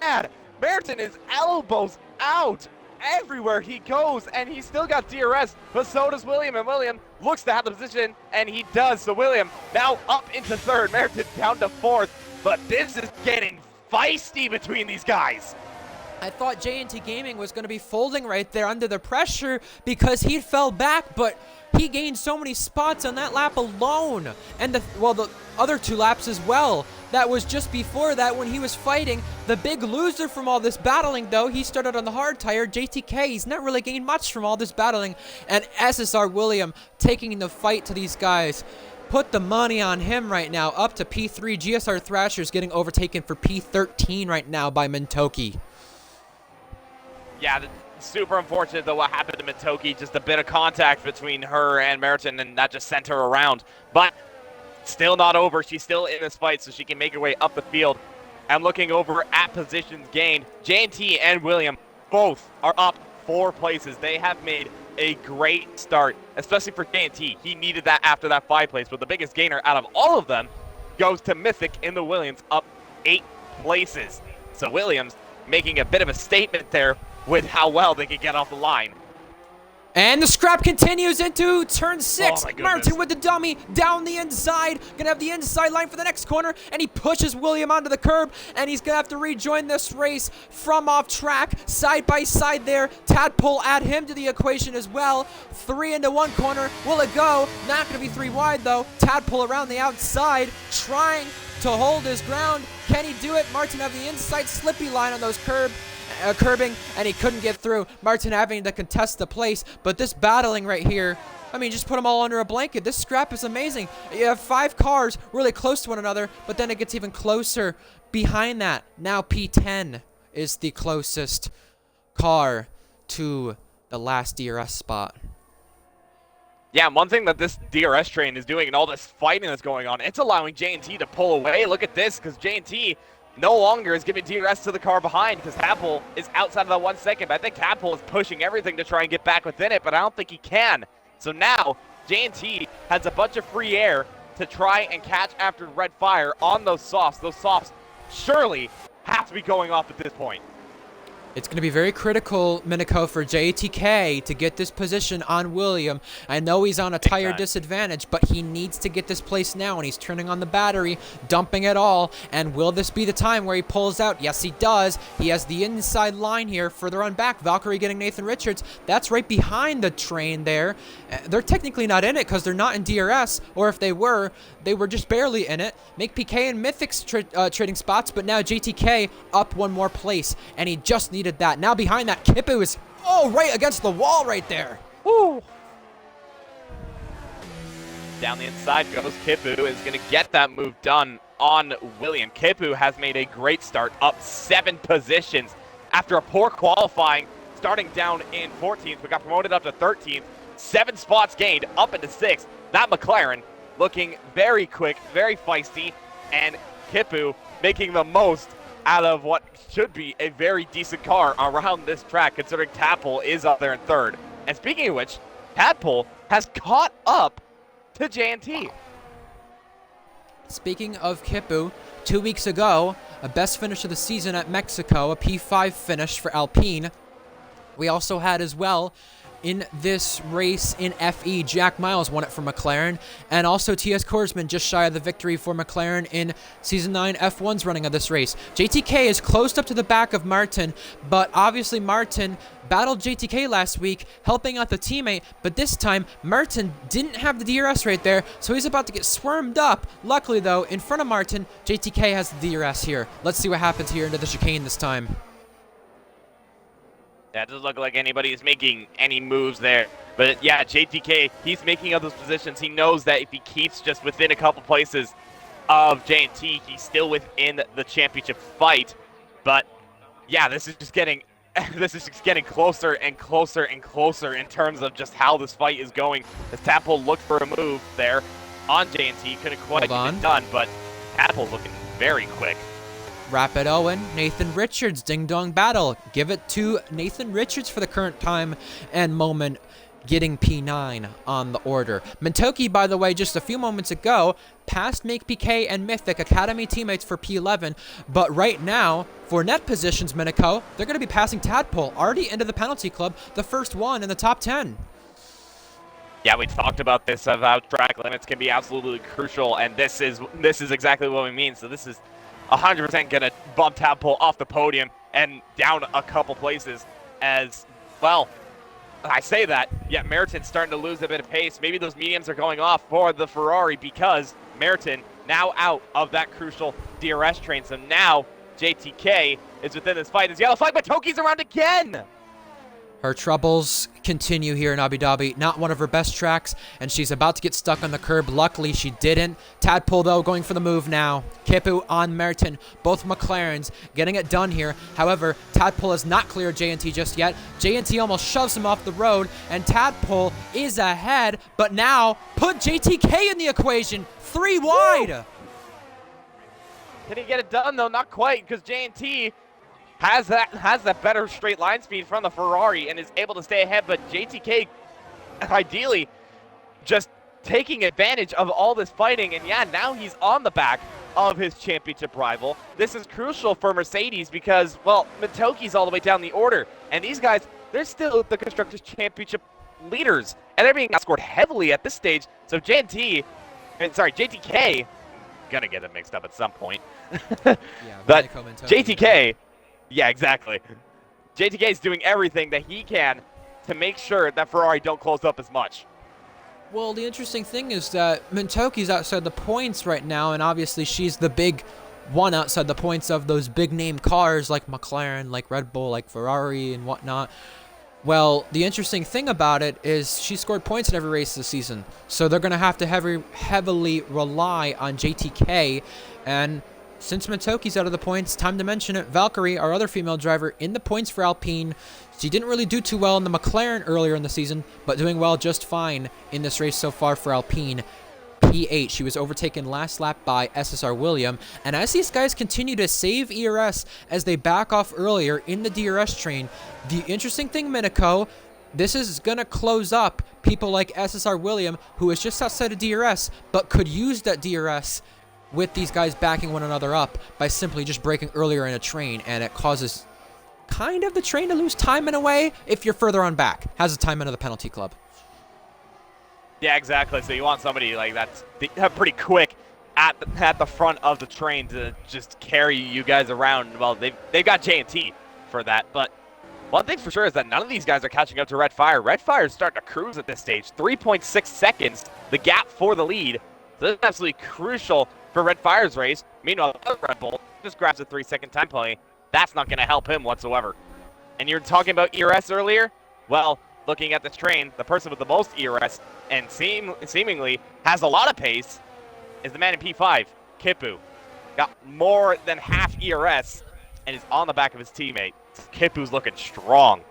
And Merton is elbows out everywhere he goes, and he's still got DRS, but so does William, and William looks to have the position, and he does. So William now up into 3rd, Merton down to 4th, but this is getting feisty between these guys.
I thought J&T Gaming was going to be folding right there under the pressure because he fell back, but he gained so many spots on that lap alone. And the other 2 laps as well. That was just before that when he was fighting. The big loser from all this battling, though, he started on the hard tire. JTK, he's not really gained much from all this battling. And SSR William taking the fight to these guys. Put the money on him right now, up to P3. GSR Thrasher's getting overtaken for P13 right now by Mentoki.
Yeah, super unfortunate, though, what happened to Mitoki. Just a bit of contact between her and Merton, and that just sent her around. But still not over. She's still in this fight, so she can make her way up the field I'm looking over at positions gained. J&T and William both are up 4 places. They have made a great start, especially for J&T. He needed that after that 5 place, but the biggest gainer out of all of them goes to Mythic in the Williams, up 8 places. So Williams making a bit of a statement there with how well they can get off the line.
And the scrap continues into turn 6.
Oh my goodness.
Martin with the dummy down the inside. Gonna have the inside line for the next corner. And he pushes William onto the curb. And he's gonna have to rejoin this race from off track. Side by side there. Tadpole add him to the equation as well. 3 into 1 corner. Will it go? Not gonna be 3 wide though. Tadpole around the outside. Trying to hold his ground. Can he do it? Martin have the inside slippy line on those curbing, and he couldn't get through. Martin having to contest the place, but this battling right here, I mean, just put them all under a blanket. This scrap is amazing. You have 5 cars really close to one another, but then it gets even closer behind that. Now P10 is the closest car to the last DRS spot.
Yeah, one thing that this DRS train is doing and all this fighting that's going on, it's allowing J&T to pull away. Look at this, because J&T no longer is giving DRS to the car behind because Tadpole is outside of that 1 second. But I think Tadpole is pushing everything to try and get back within it, but I don't think he can. So now J&T has a bunch of free air to try and catch after red fire on those softs. Those softs surely have to be going off at this point.
It's going to be very critical, Minico, for JTK to get this position on William. I know he's on a tire disadvantage, but he needs to get this place now, and he's turning on the battery, dumping it all. And will this be the time where he pulls out? Yes, he does. He has the inside line here, further on back. Valkyrie getting Nathan Richards. That's right behind the train there. They're technically not in it because they're not in DRS, or if they were just barely in it. Make PK and Mythic's trading spots, but now JTK up 1 more place, and he just needed that. Now behind that, Kippu is right against the wall right there.
Woo! Down the inside goes Kippu, is going to get that move done on William. Kippu has made a great start, up 7 positions after a poor qualifying, starting down in 14th, but got promoted up to 13th. 7 spots gained, up into 6th. That McLaren looking very quick, very feisty, and Kippu making the most out of what should be a very decent car around this track, considering Tadpole is up there in 3rd. And speaking of which, Tadpole has caught up to J&T.
Speaking of Kippu, 2 weeks ago, a best finish of the season at Mexico, a P5 finish for Alpine. We also had as well in this race in FE, Jack Miles won it for McLaren, and also TS Korsman just shy of the victory for McLaren in Season 9 F1's running of this race. JTK is closed up to the back of Martin, but obviously Martin battled JTK last week, helping out the teammate, but this time Martin didn't have the DRS right there, so he's about to get swarmed up. Luckily though, in front of Martin, JTK has the DRS here. Let's see what happens here into the chicane this time.
That doesn't look like anybody is making any moves there. But yeah, JTK, he's making other positions. He knows that if he keeps just within a couple places of J&T, he's still within the championship fight. But yeah, this is just getting closer and closer and closer in terms of just how this fight is going. As Tadpole looked for a move there on J&T, couldn't quite get it done, but Tadpole's looking very quick.
Rapid Owen, Nathan Richards, ding-dong battle. Give it to Nathan Richards for the current time and moment, getting P9 on the order. Mentoki, by the way, just a few moments ago, passed Make PK and Mythic, Academy teammates for P11, but right now, for net positions, Minico, they're going to be passing Tadpole, already into the penalty club, the first one in the top 10.
Yeah, we talked about this, of how track limits can be absolutely crucial, and this is exactly what we mean. So this is 100% going to bump Tadpole off the podium and down a couple places as well. I say that, yet Meriton's starting to lose a bit of pace. Maybe those mediums are going off for the Ferrari because Meriton now out of that crucial DRS train. So now JTK is within this fight. This yellow flag, but Toki's around again.
Her troubles continue here in Abu Dhabi. Not one of her best tracks, and she's about to get stuck on the curb. Luckily, she didn't. Tadpole, though, going for the move now. Kippu on Merton. Both McLarens getting it done here. However, Tadpole has not cleared J&T just yet. J&T almost shoves him off the road, and Tadpole is ahead, but now put JTK in the equation. 3 wide.
Can he get it done, though? Not quite, because JNT has that better straight line speed from the Ferrari and is able to stay ahead, but JTK ideally just taking advantage of all this fighting, and yeah, now he's on the back of his championship rival. This is crucial for Mercedes because, well, Matoki's all the way down the order, and these guys, they're still the Constructors' Championship leaders, and they're being outscored heavily at this stage, so JTK, gonna get it mixed up at some point.
Yeah,
but JTK, yeah, exactly. JTK is doing everything that he can to make sure that Ferrari don't close up as much.
Well, the interesting thing is that Mintoki's outside the points right now, and obviously she's the big one outside the points of those big-name cars like McLaren, like Red Bull, like Ferrari, and whatnot. Well, the interesting thing about it is she scored points in every race this season, so they're going to have to heavily rely on JTK, and since Mintoki's out of the points, time to mention it, Valkyrie, our other female driver, in the points for Alpine. She didn't really do too well in the McLaren earlier in the season, but doing well just fine in this race so far for Alpine. P8, she was overtaken last lap by SSR William, and as these guys continue to save ERS as they back off earlier in the DRS train, the interesting thing, Minico, this is going to close up people like SSR William, who is just outside of DRS, but could use that DRS with these guys backing one another up by simply just braking earlier in a train, and it causes kind of the train to lose time in a way if you're further on back. Has a time into the penalty club.
Yeah, exactly. So you want somebody like that's pretty quick at the front of the train to just carry you guys around. Well, they've got J&T for that, but one thing for sure is that none of these guys are catching up to Red Fire. Red Fire is starting to cruise at this stage. 3.6 seconds, the gap for the lead. So this is absolutely crucial for Red Fire's race. Meanwhile, Red Bull just grabs a 3-second time penalty. That's not going to help him whatsoever. And you're talking about ERS earlier? Well, looking at this train, the person with the most ERS and seemingly has a lot of pace is the man in P5, Kipu. Got more than half ERS and is on the back of his teammate. Kipu's looking strong.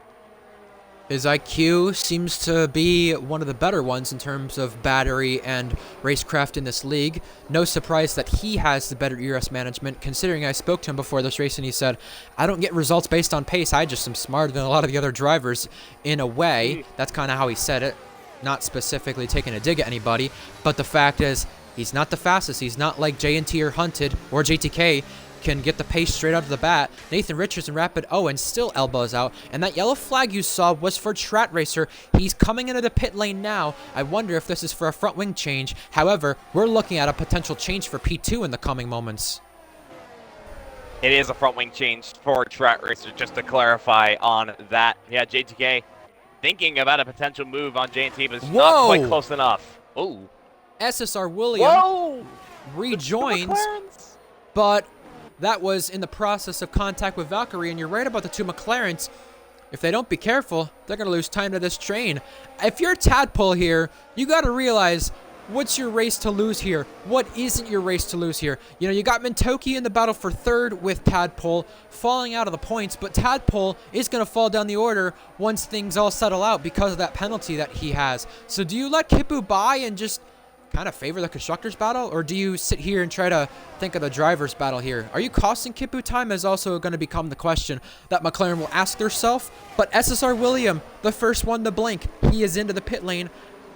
His IQ seems to be one of the better ones in terms of battery and racecraft in this league. No surprise that he has the better ERS management, considering I spoke to him before this race and he said, I don't get results based on pace, I just am smarter than a lot of the other drivers in a way. That's kind of how he said it, not specifically taking a dig at anybody, but the fact is, he's not the fastest. He's not like J&T or Hunted or JTK can get the pace straight out of the bat. Nathan Richards and Rapid Owen still elbows out, and that yellow flag you saw was for Trat Racer. He's coming into the pit lane now. I wonder if this is for a front wing change. However, we're looking at a potential change for P2 in the coming moments.
It is a front wing change for Trat Racer, just to clarify on that. Yeah, JTK thinking about a potential move on J&T, but it's not quite close enough. Oh.
SSR William rejoins, but that was in the process of contact with Valkyrie, and you're right about the two McLarens. If they don't be careful, they're going to lose time to this train. If you're Tadpole here, you got to realize, what's your race to lose here? What isn't your race to lose here? You know, you got Mintoki in the battle for third with Tadpole falling out of the points, but Tadpole is going to fall down the order once things all settle out because of that penalty that he has. So do you let Kipu by and just kind of favor the constructors battle, or do you sit here and try to think of the drivers battle here? Are you costing Kipu time is also going to become the question that McLaren will ask themselves. But SSR William, the first one to blink, he is into the pit lane.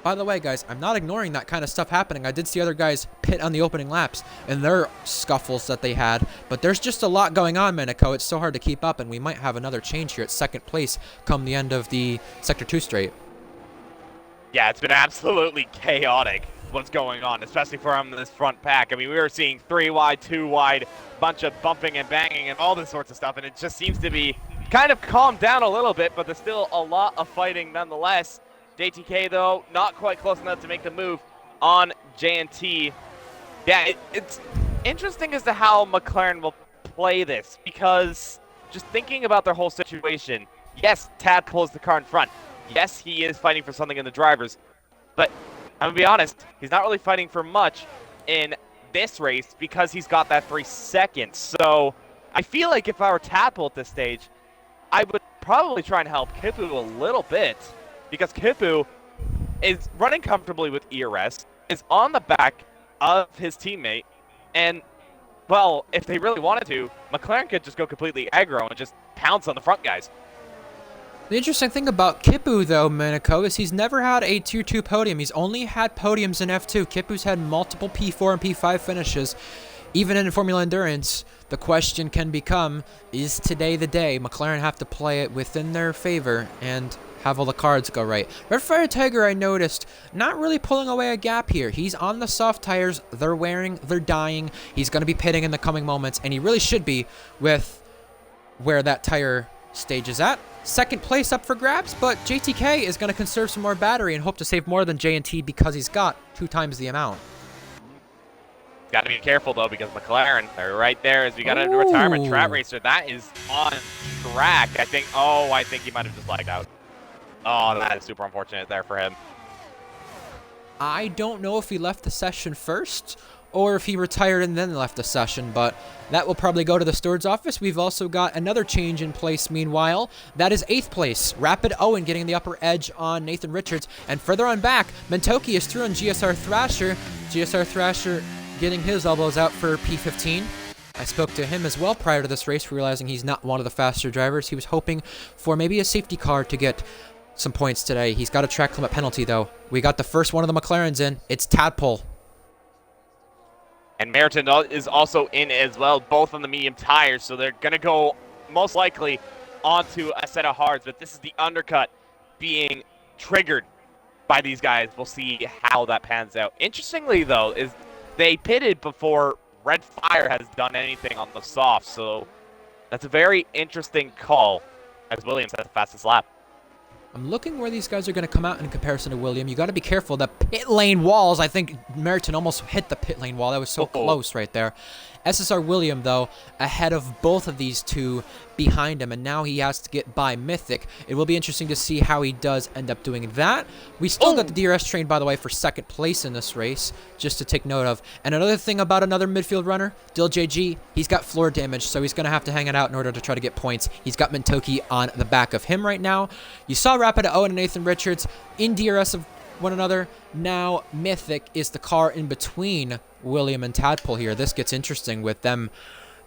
By the way, guys, I'm not ignoring that kind of stuff happening. I did see other guys pit on the opening laps and their scuffles that they had, but there's just a lot going on, Minico. It's so hard to keep up, and we might have another change here at second place come the end of the Sector 2 straight.
Yeah, it's been absolutely chaotic what's going on, especially from this front pack. I mean, we were seeing 3 wide, 2 wide, bunch of bumping and banging and all this sorts of stuff, and it just seems to be kind of calmed down a little bit, but there's still a lot of fighting nonetheless. JTK, though, not quite close enough to make the move on J&T. Yeah, it's interesting as to how McLaren will play this, because just thinking about their whole situation, yes, Tad pulls the car in front. Yes, he is fighting for something in the drivers, but I'm going to be honest, he's not really fighting for much in this race because he's got that 3 seconds. So I feel like if I were Tadpole at this stage, I would probably try and help Kipu a little bit, because Kipu is running comfortably with ERS, is on the back of his teammate, and well, if they really wanted to, McLaren could just go completely aggro and just pounce on the front guys.
The interesting thing about Kippu, though, Monaco, is he's never had a Tier 2 podium. He's only had podiums in F2. Kippu's had multiple P4 and P5 finishes. Even in Formula Endurance, the question can become, is today the day? McLaren have to play it within their favor and have all the cards go right. Red Fire Tiger, I noticed, not really pulling away a gap here. He's on the soft tires. They're wearing, they're dying. He's going to be pitting in the coming moments, and he really should be with where that tire stage is at. Second place up for grabs, but JTK is going to conserve some more battery and hope to save more than J&T because he's got 2 times the amount.
Got to be careful, though, because McLaren, they're right there as we got a retirement track racer. That is on track. I think he might have just lagged out. Oh, that is super unfortunate there for him.
I don't know if he left the session first or if he retired and then left the session, but that will probably go to the steward's office. We've also got another change in place meanwhile. That is 8th place. Rapid Owen getting the upper edge on Nathan Richards. And further on back, Mentoki is through on GSR Thrasher. GSR Thrasher getting his elbows out for P15. I spoke to him as well prior to this race, realizing he's not one of the faster drivers. He was hoping for maybe a safety car to get some points today. He's got a track limit penalty, though. We got the first one of the McLarens in. It's Tadpole.
And Meriton is also in as well, both on the medium tires, so they're going to go most likely onto a set of hards, but this is the undercut being triggered by these guys. We'll see how that pans out. Interestingly, though, is they pitted before Red Fire has done anything on the soft, so that's a very interesting call, as Williams has the fastest lap.
I'm looking where these guys are going to come out in comparison to William. You got to be careful. The pit lane walls, I think Meriton almost hit the pit lane wall. That was so close right there. SSR William, though, ahead of both of these two behind him, and now he has to get by Mythic. It will be interesting to see how he does end up doing that. We still got the DRS train, by the way, for 2nd place in this race, just to take note of. And another thing about another midfield runner, Dil JG, he's got floor damage, so he's going to have to hang it out in order to try to get points. He's got Mentoki on the back of him right now. You saw Rapid Owen and Nathan Richards in DRS of one another. Now Mythic is the car in between William and Tadpole here. This gets interesting with them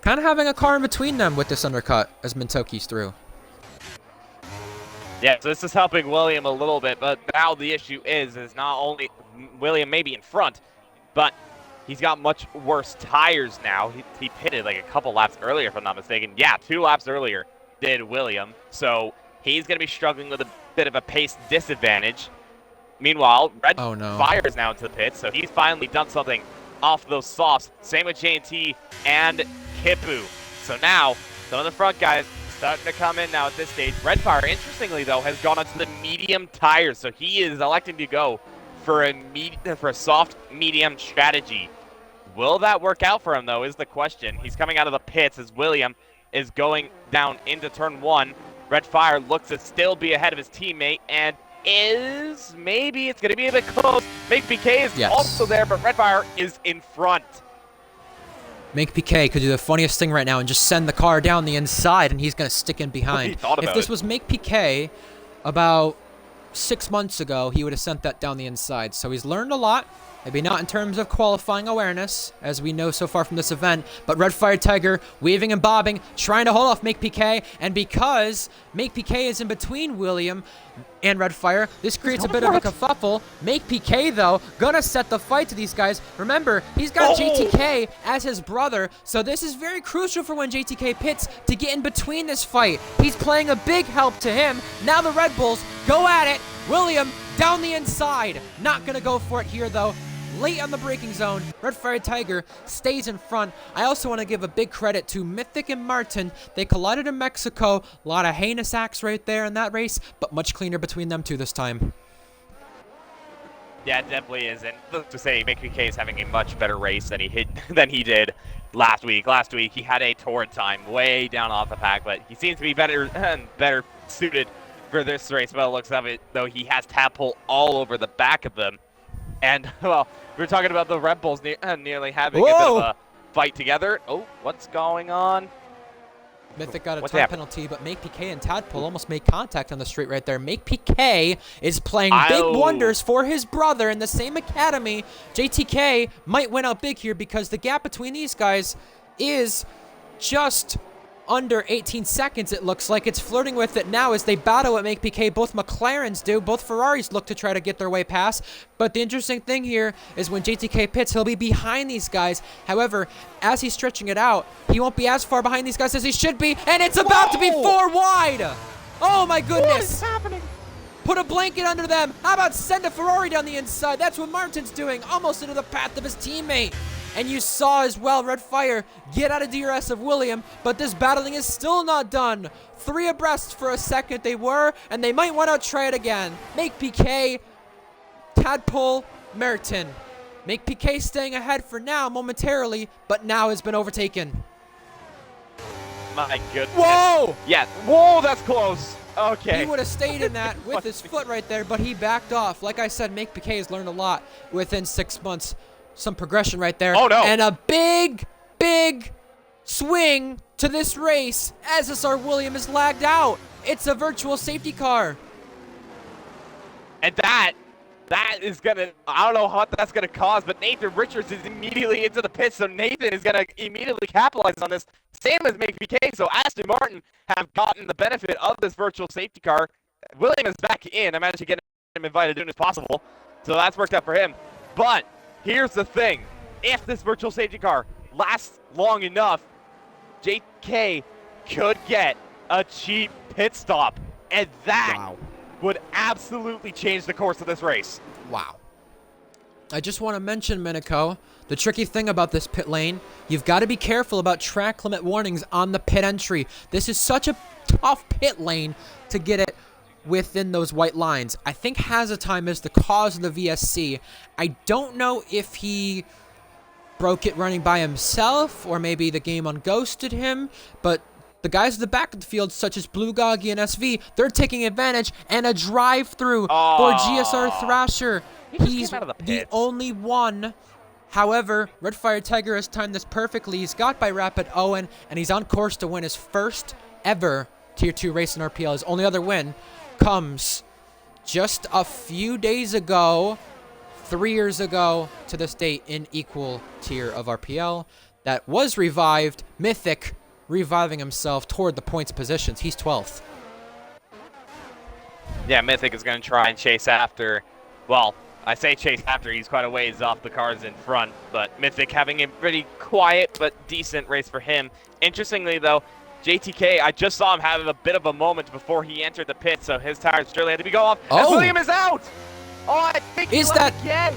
kind of having a car in between them with this undercut as Mentoki's through.
Yeah, so this is helping William a little bit, but now the issue is not only William maybe in front, but he's got much worse tires now. He pitted like a couple laps earlier, if I'm not mistaken. Yeah, 2 laps earlier did William, so he's going to be struggling with a bit of a pace disadvantage. Meanwhile, Red Fire is now into the pits, so he's finally done something off those softs. Same with J&T and Kippu. So now, some of the front guys starting to come in now at this stage. Red Fire, interestingly though, has gone onto the medium tires, so he is electing to go for a soft medium strategy. Will that work out for him though, is the question. He's coming out of the pits as William is going down into turn 1. Red Fire looks to still be ahead of his teammate, and maybe it's going to be a bit close. Make PK is also there, but Red Fire is in front.
Make PK could do the funniest thing right now and just send the car down the inside, and he's going to stick in behind. If this was Make PK about 6 months ago, he would have sent that down the inside. So he's learned a lot. Maybe not in terms of qualifying awareness, as we know so far from this event, but Red Fire Tiger weaving and bobbing, trying to hold off Make PK, and because Make PK is in between William and Red Fire, this creates a bit of a kerfuffle. Make PK, though, gonna set the fight to these guys. Remember, he's got JTK as his brother, so this is very crucial for when JTK pits to get in between this fight. He's playing a big help to him. Now the Red Bulls go at it. William down the inside. Not gonna go for it here, though. Late on the braking zone, Red Fire Tiger stays in front. I also want to give a big credit to Mythic and Martin. They collided in Mexico. A lot of heinous acts right there in that race, but much cleaner between them two this time.
Yeah, it definitely is. And to say, Make PK is having a much better race than he did last week. Last week, he had a torrid time way down off the pack, but he seems to be better suited for this race. Well, it looks of it, though, he has Tadpole all over the back of them. And, well, we were talking about the Red Bulls nearly having a bit of a fight together. Oh, what's going on?
Mythic got a time penalty, but Make PK and Tadpole almost made contact on the straight right there. Make PK is playing big wonders for his brother in the same academy. JTK might win out big here because the gap between these guys is just under 18 seconds, it looks like. It's flirting with it now as they battle at Make PK. Both McLarens do. Both Ferraris look to try to get their way past. But the interesting thing here is when JTK pits, he'll be behind these guys. However, as he's stretching it out, he won't be as far behind these guys as he should be. And it's about to be 4 wide. Oh, my goodness.
What is happening?
Put a blanket under them. How about send a Ferrari down the inside? That's what Martin's doing, almost into the path of his teammate. And you saw as well Red Fire get out of DRS of William, but this battling is still not done. 3 abreast for a second they were, and they might want to try it again. Make PK, Tadpole, Merton. Make PK staying ahead for now momentarily, but now has been overtaken.
My goodness.
Whoa!
Yeah, whoa, that's close. Okay.
He would have stayed in that with his foot right there, but he backed off. Like I said, Make PK has learned a lot within 6 months. Some progression right there.
Oh, no.
And a big, big swing to this race as SR William is lagged out. It's a virtual safety car.
And that is going to, I don't know what that's going to cause, but Nathan Richards is immediately into the pits, so Nathan is going to immediately capitalize on this. Same as Make PK, so Aston Martin have gotten the benefit of this virtual safety car. William is back in. I managed to get him invited as soon as possible, so that's worked out for him. But here's the thing. If this virtual safety car lasts long enough, JK could get a cheap pit stop, and that would absolutely change the course of this race.
Wow. I just want to mention, Minico, the tricky thing about this pit lane, you've got to be careful about track limit warnings on the pit entry. This is such a tough pit lane to get it within those white lines. I think Hazatime is the cause of the VSC. I don't know if he broke it running by himself or maybe the game unghosted him, but the guys at the back of the field, such as Blue Goggy and SV, they're taking advantage, and a drive-through for GSR Thrasher. He's the only one. However, Red Fire Tiger has timed this perfectly. He's got by Rapid Owen, and he's on course to win his first ever Tier 2 race in RPL. His only other win comes just a few days ago, 3 years ago to this date, in equal tier of RPL. That was revived. Mythic reviving himself toward the points positions. He's 12th.
Yeah, Mythic is going to try and chase after, well, I say chase after, he's quite a ways off the cars in front, but Mythic having a pretty quiet but decent race for him. Interestingly, though, JTK, I just saw him having a bit of a moment before he entered the pit, so his tires surely had to be go off.
Oh.
And William is out! Oh, I think
is that
again?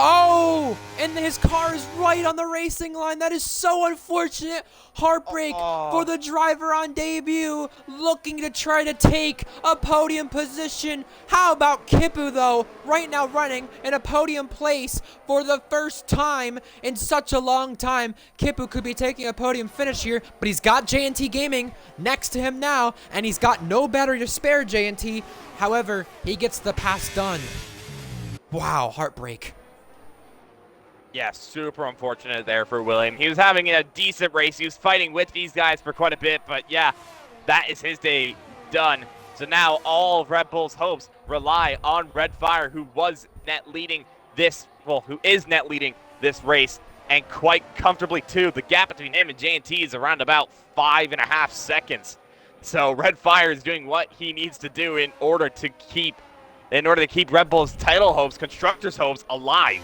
Oh, and his car is right on the racing line. That is so unfortunate. Heartbreak for the driver on debut, looking to try to take a podium position. How about Kipu, though, right now running in a podium place for the first time in such a long time. Kipu could be taking a podium finish here, but he's got JNT Gaming next to him now, and he's got no battery to spare JNT. However, he gets the pass done. Wow, heartbreak.
Yeah, super unfortunate there for William. He was having a decent race. He was fighting with these guys for quite a bit, but yeah, that is his day done. So now all of Red Bull's hopes rely on Red Fire, who was net leading this, well, who is net leading this race, and quite comfortably too. The gap between him and JNT is around about 5.5 seconds. So Red Fire is doing what he needs to do in order to keep Red Bull's title hopes, constructors' hopes alive.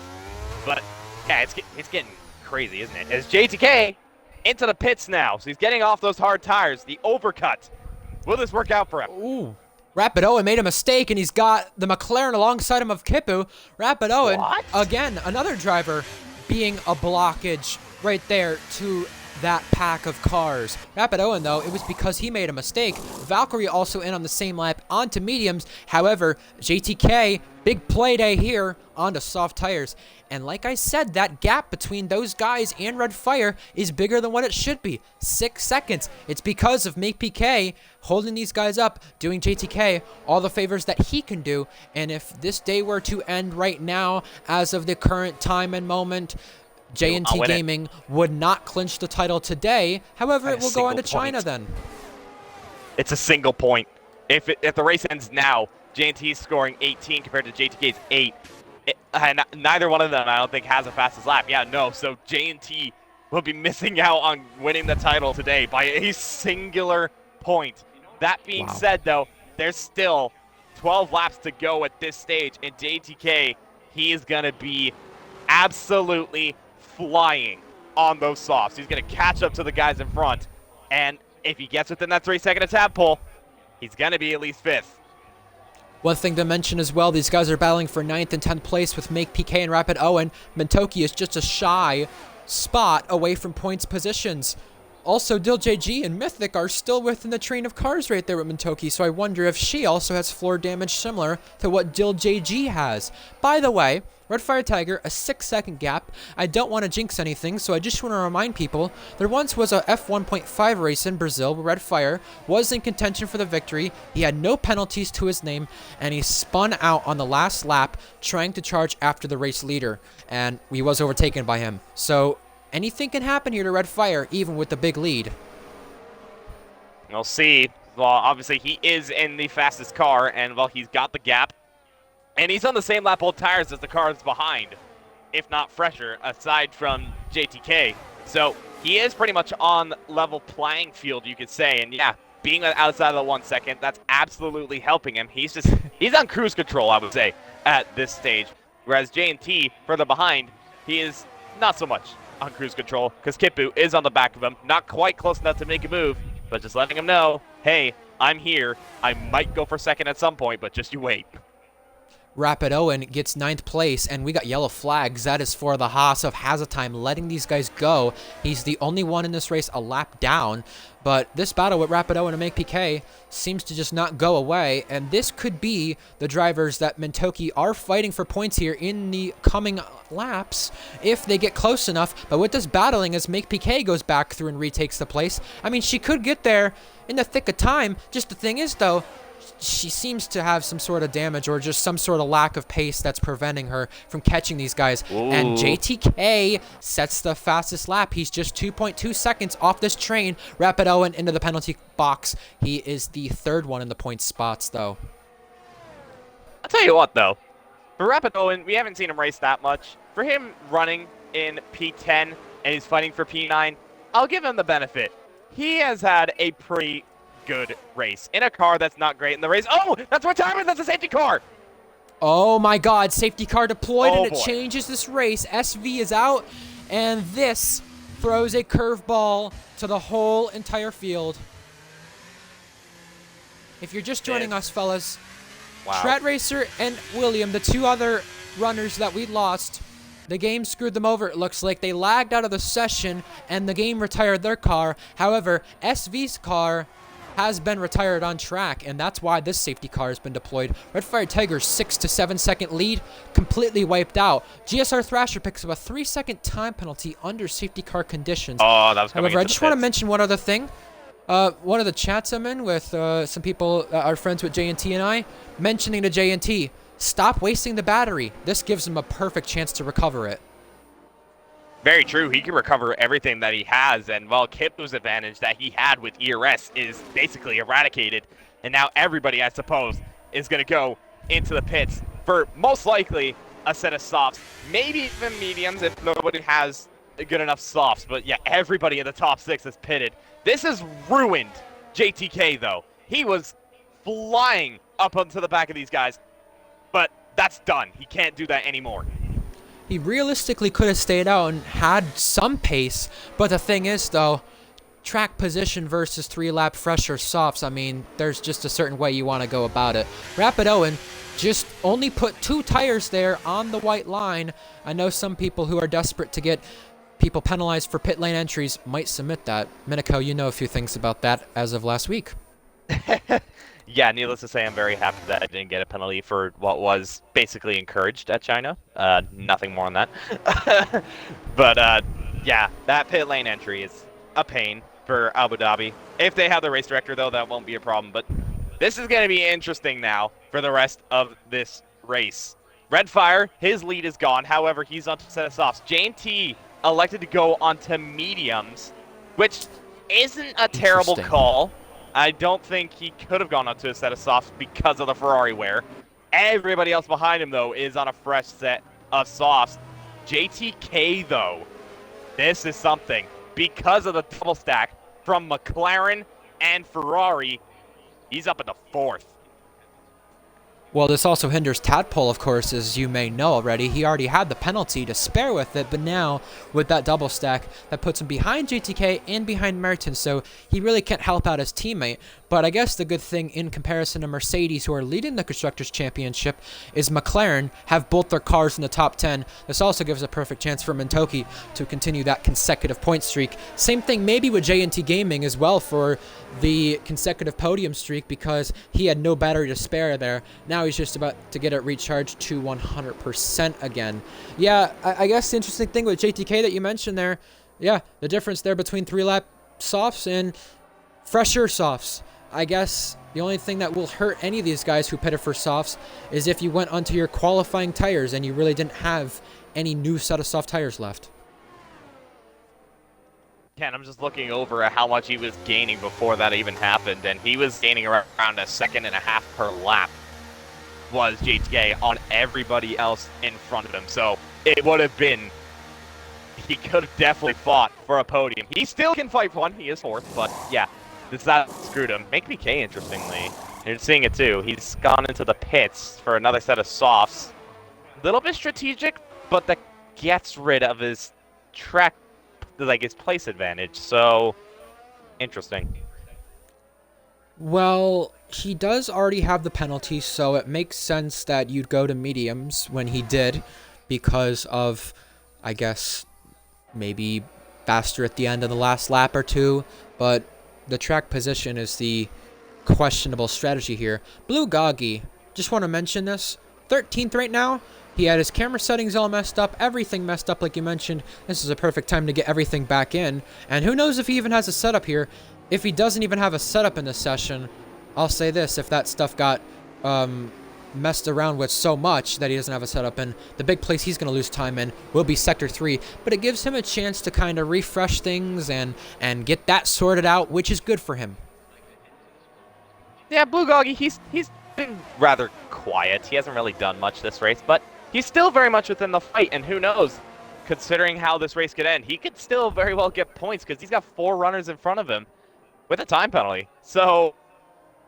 But yeah, it's getting crazy, isn't it? As JTK into the pits now, so he's getting off those hard tires. The overcut. Will this work out for him?
Ooh. Rapid Owen made a mistake, and he's got the McLaren alongside him of Kipu. Rapid Owen, again, another driver being a blockage right there to that pack of cars. Rapid Owen, though, it was because he made a mistake. Valkyrie also in on the same lap onto mediums. However, JTK, big play day here onto soft tires. And like I said, that gap between those guys and Red Fire is bigger than what it should be. 6 seconds. It's because of Make PK holding these guys up, doing JTK all the favors that he can do. And if this day were to end right now, as of the current time and moment, JNT Gaming would not clinch the title today. However, it will go on to China then.
It's a single point. If the race ends now, JNT is scoring 18 compared to JTK's 8. And neither one of them, I don't think, has a fastest lap. Yeah, no. So JNT will be missing out on winning the title today by a singular point. That being said, though, there's still 12 laps to go at this stage, and JTK, he is going to be absolutely flying on those softs. He's going to catch up to the guys in front, and if he gets within that 3-second attack pull, he's going to be at least 5th.
One thing to mention as well, these guys are battling for 9th and 10th place with Make PK and Rapid Owen. Mentoki is just a shy spot away from points positions. Also, Dil JG and Mythic are still within the train of cars right there with Mentoki, so I wonder if she also has floor damage similar to what Dil JG has. By the way, Red Fire Tiger, a 6-second gap. I don't want to jinx anything, so I just want to remind people, there once was a F1.5 race in Brazil where Red Fire was in contention for the victory. He had no penalties to his name, and he spun out on the last lap trying to charge after the race leader, and he was overtaken by him. So anything can happen here to Red Fire, even with the big lead.
We'll see. Well, obviously he is in the fastest car, and well, he's got the gap. And he's on the same lap old tires as the cars behind, if not fresher, aside from JTK. So he is pretty much on level playing field, you could say. And yeah, being outside of the 1 second, that's absolutely helping him. He's on cruise control, I would say, at this stage. Whereas J&T, further behind, he is not so much on cruise control, because Kitbu is on the back of him, not quite close enough to make a move, but just letting him know, hey, I'm here. I might go for second at some point, but just you wait.
Rapid Owen gets 9th place, and we got yellow flags. That is for the Haas of Hazatime, letting these guys go. He's the only one in this race a lap down, but this battle with Rapid Owen and Make PK seems to just not go away, and this could be the drivers that Mentoki are fighting for points here in the coming laps if they get close enough. But with this battling, as Make PK goes back through and retakes the place, I mean, she could get there in the thick of time. Just the thing is, though, she seems to have some sort of damage or just some sort of lack of pace that's preventing her from catching these guys. Ooh. And JTK sets the fastest lap. He's just 2.2 seconds off this train. Rapid Owen into the penalty box. He is the 3rd one in the point spots, though.
I'll tell you what, though. For Rapid Owen, we haven't seen him race that much. For him running in P10 and he's fighting for P9, I'll give him the benefit. He has had a pretty good race in a car that's not great in the race. Oh, that's retirement. That's a safety car.
Oh my God, safety car deployed, and it
boy.
changes this race. SV is out, and this throws a curveball to the whole entire field. If you're just joining us, fellas, Strat Racer and William, the 2 other runners that we lost, the game screwed them over. It looks like they lagged out of the session, and the game retired their car. However, SV's car has been retired on track, and that's why this safety car has been deployed. Red Fire Tiger's 6 to 7 second lead completely wiped out. GSR Thrasher picks up a 3-second time penalty under safety car conditions.
Oh, that was coming.
However, I just want to mention one other thing. One of the chats I'm in with some people that are friends with J&T and I, mentioning to J&T, stop wasting the battery. This gives him a perfect chance to recover it.
Very true. He can recover everything that he has, and well, Kipto's advantage that he had with ERS is basically eradicated, and now everybody, I suppose, is going to go into the pits for most likely a set of softs, maybe even mediums if nobody has good enough softs. But yeah, everybody in the top 6 is pitted. This has ruined JTK, though. He was flying up onto the back of these guys, but that's done. He can't do that anymore.
He realistically could have stayed out and had some pace, but the thing is, though, track position versus 3-lap fresher softs, I mean, there's just a certain way you want to go about it. Rapid Owen just only put 2 tires there on the white line. I know some people who are desperate to get people penalized for pit lane entries might submit that. Miniko, you know a few things about that as of last week.
Yeah, needless to say, I'm very happy that I didn't get a penalty for what was basically encouraged at China. Nothing more on that. But yeah, that pit lane entry is a pain for Abu Dhabi. If they have the race director, though, that won't be a problem. But this is going to be interesting now for the rest of this race. Red Fire, his lead is gone. However, he's on to set of softs. J&T elected to go onto mediums, which isn't a terrible call. I don't think he could have gone onto a set of softs because of the Ferrari wear. Everybody else behind him, though, is on a fresh set of softs. JTK, though, This is something. Because of the double stack from McLaren and Ferrari, he's up in the 4th.
Well, this also hinders Tadpole, of course, as you may know already. He already had the penalty to spare with it, but now with that double stack, that puts him behind JTK and behind Mertens, so he really can't help out his teammate. But I guess the good thing in comparison to Mercedes, who are leading the Constructors' Championship, is McLaren have both their cars in the top 10. This also gives a perfect chance for Mintoki to continue that consecutive point streak. Same thing maybe with J&T Gaming as well for the consecutive podium streak, because he had no battery to spare there. Now he's just about to get it recharged to 100% again. Yeah, I guess the interesting thing with JTK that you mentioned there, yeah, the difference there between 3-lap softs and fresher softs. I guess the only thing that will hurt any of these guys who pitted for softs is if you went onto your qualifying tires and you really didn't have any new set of soft tires left.
Ken, I'm just looking over at how much he was gaining before that even happened, and he was gaining around 1.5 seconds per lap, was JTK, on everybody else in front of him. So it would have been, he could have definitely fought for a podium. He still can fight for one, he is 4th, but yeah, that screwed him. Make PK, interestingly, you're seeing it too. He's gone into the pits for another set of softs. A little bit strategic, but that gets rid of his track, like his place advantage. So interesting.
Well, he does already have the penalty, so it makes sense that you'd go to mediums when he did, because of, I guess, maybe faster at the end of the last lap or two, but the track position is the questionable strategy here. Blue Goggy, just want to mention this, 13th right now. He had his camera settings all messed up, everything messed up like you mentioned. This is a perfect time to get everything back in. And who knows if he even has a setup here. If he doesn't even have a setup in this session, I'll say this, if that stuff got messed around with so much that he doesn't have a setup in, the big place he's going to lose time in will be Sector 3. But it gives him a chance to kind of refresh things and get that sorted out, which is good for him.
Yeah, Blue Goggy, he's been rather quiet. He hasn't really done much this race, but he's still very much within the fight, and who knows, considering how this race could end, he could still very well get points because he's got 4 runners in front of him with a time penalty. So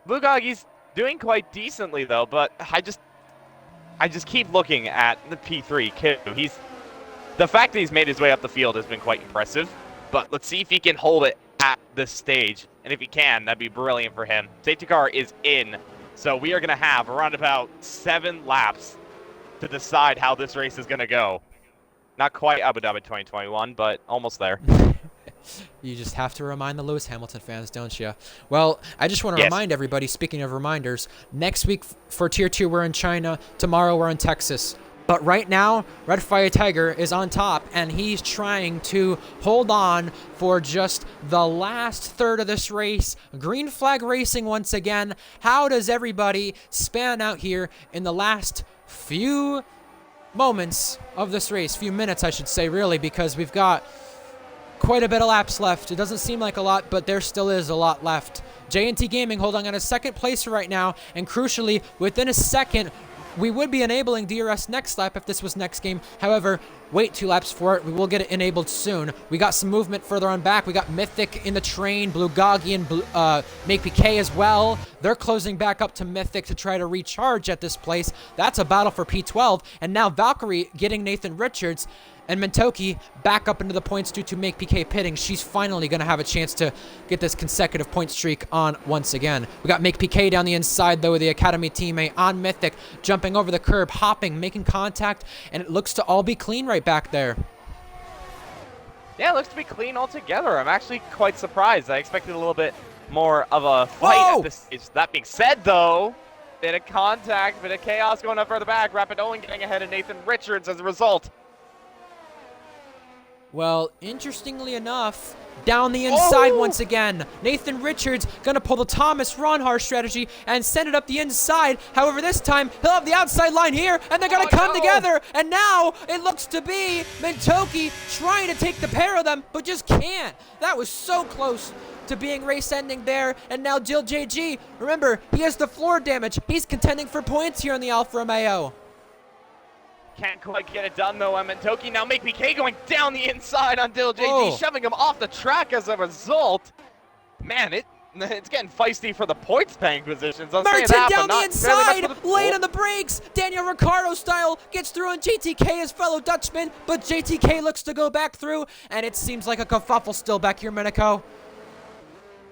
Blue Goggy's doing quite decently though, but I just keep looking at the P3 kid. The fact that he's made his way up the field has been quite impressive, but let's see if he can hold it at this stage, and if he can, that'd be brilliant for him. Safety car is in, so we are going to have around about 7 laps to decide how this race is going to go. Not quite Abu Dhabi 2021, but almost there.
You just have to remind the Lewis Hamilton fans, don't you? Well, I just want to remind everybody, speaking of reminders, next week for Tier 2 we're in China, tomorrow we're in Texas. But right now, Red Fire Tiger is on top, and he's trying to hold on for just the last third of this race. Green flag racing once again. How does everybody span out here in the last few moments of this race? Few minutes, I should say, really, because we've got quite a bit of laps left. It doesn't seem like a lot, but there still is a lot left. J&T Gaming holding on a second place right now, and crucially, within a second, we would be enabling DRS next lap if this was next game. However, wait 2 laps for it. We will get it enabled soon. We got some movement further on back. We got Mythic in the train, Blue Goggy and Make PK as well. They're closing back up to Mythic to try to recharge at this place. That's a battle for P12. And now Valkyrie getting Nathan Richards. And Mintoki back up into the points due to Make PK pitting. She's finally going to have a chance to get this consecutive point streak on once again. We got Make PK down the inside, though, with the Academy teammate on Mythic, jumping over the curb, hopping, making contact, and it looks to all be clean right back there.
Yeah, it looks to be clean altogether. I'm actually quite surprised. I expected a little bit more of a fight at this stage. That being said, though, bit of contact, bit of chaos going up further back. Rapid Owen getting ahead of Nathan Richards as a result.
Well, interestingly enough, down the inside once again. Nathan Richards gonna pull the Thomas Ronhar strategy and send it up the inside. However, this time, he'll have the outside line here, and they're gonna come together. And now, it looks to be Mintoki trying to take the pair of them, but just can't. That was so close to being race ending there. And now Jill JG, remember, he has the floor damage. He's contending for points here on the Alfa Romeo.
Can't quite get it done though. Mentoki now make PK going down the inside until JT
Oh.
shoving him off the track as a result. Man, it's getting feisty for the points paying positions. I'll say
Merton
that,
down
but
the
not
inside,
really much for
late on the brakes. Daniel Ricciardo style gets through on JTK, his fellow Dutchman, but JTK looks to go back through, and it seems like a kerfuffle still back here, Minico.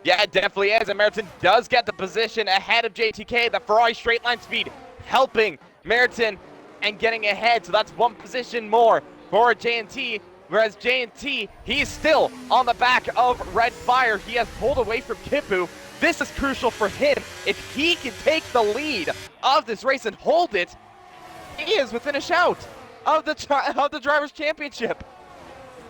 Yeah, it definitely is, and Merton does get the position ahead of JTK. The Ferrari straight line speed helping Merton and getting ahead, so that's one position more for J&T. Whereas J&T, he's still on the back of Red Fire. He has pulled away from Kipu. This is crucial for him. If he can take the lead of this race and hold it, he is within a shout of the Drivers' Championship.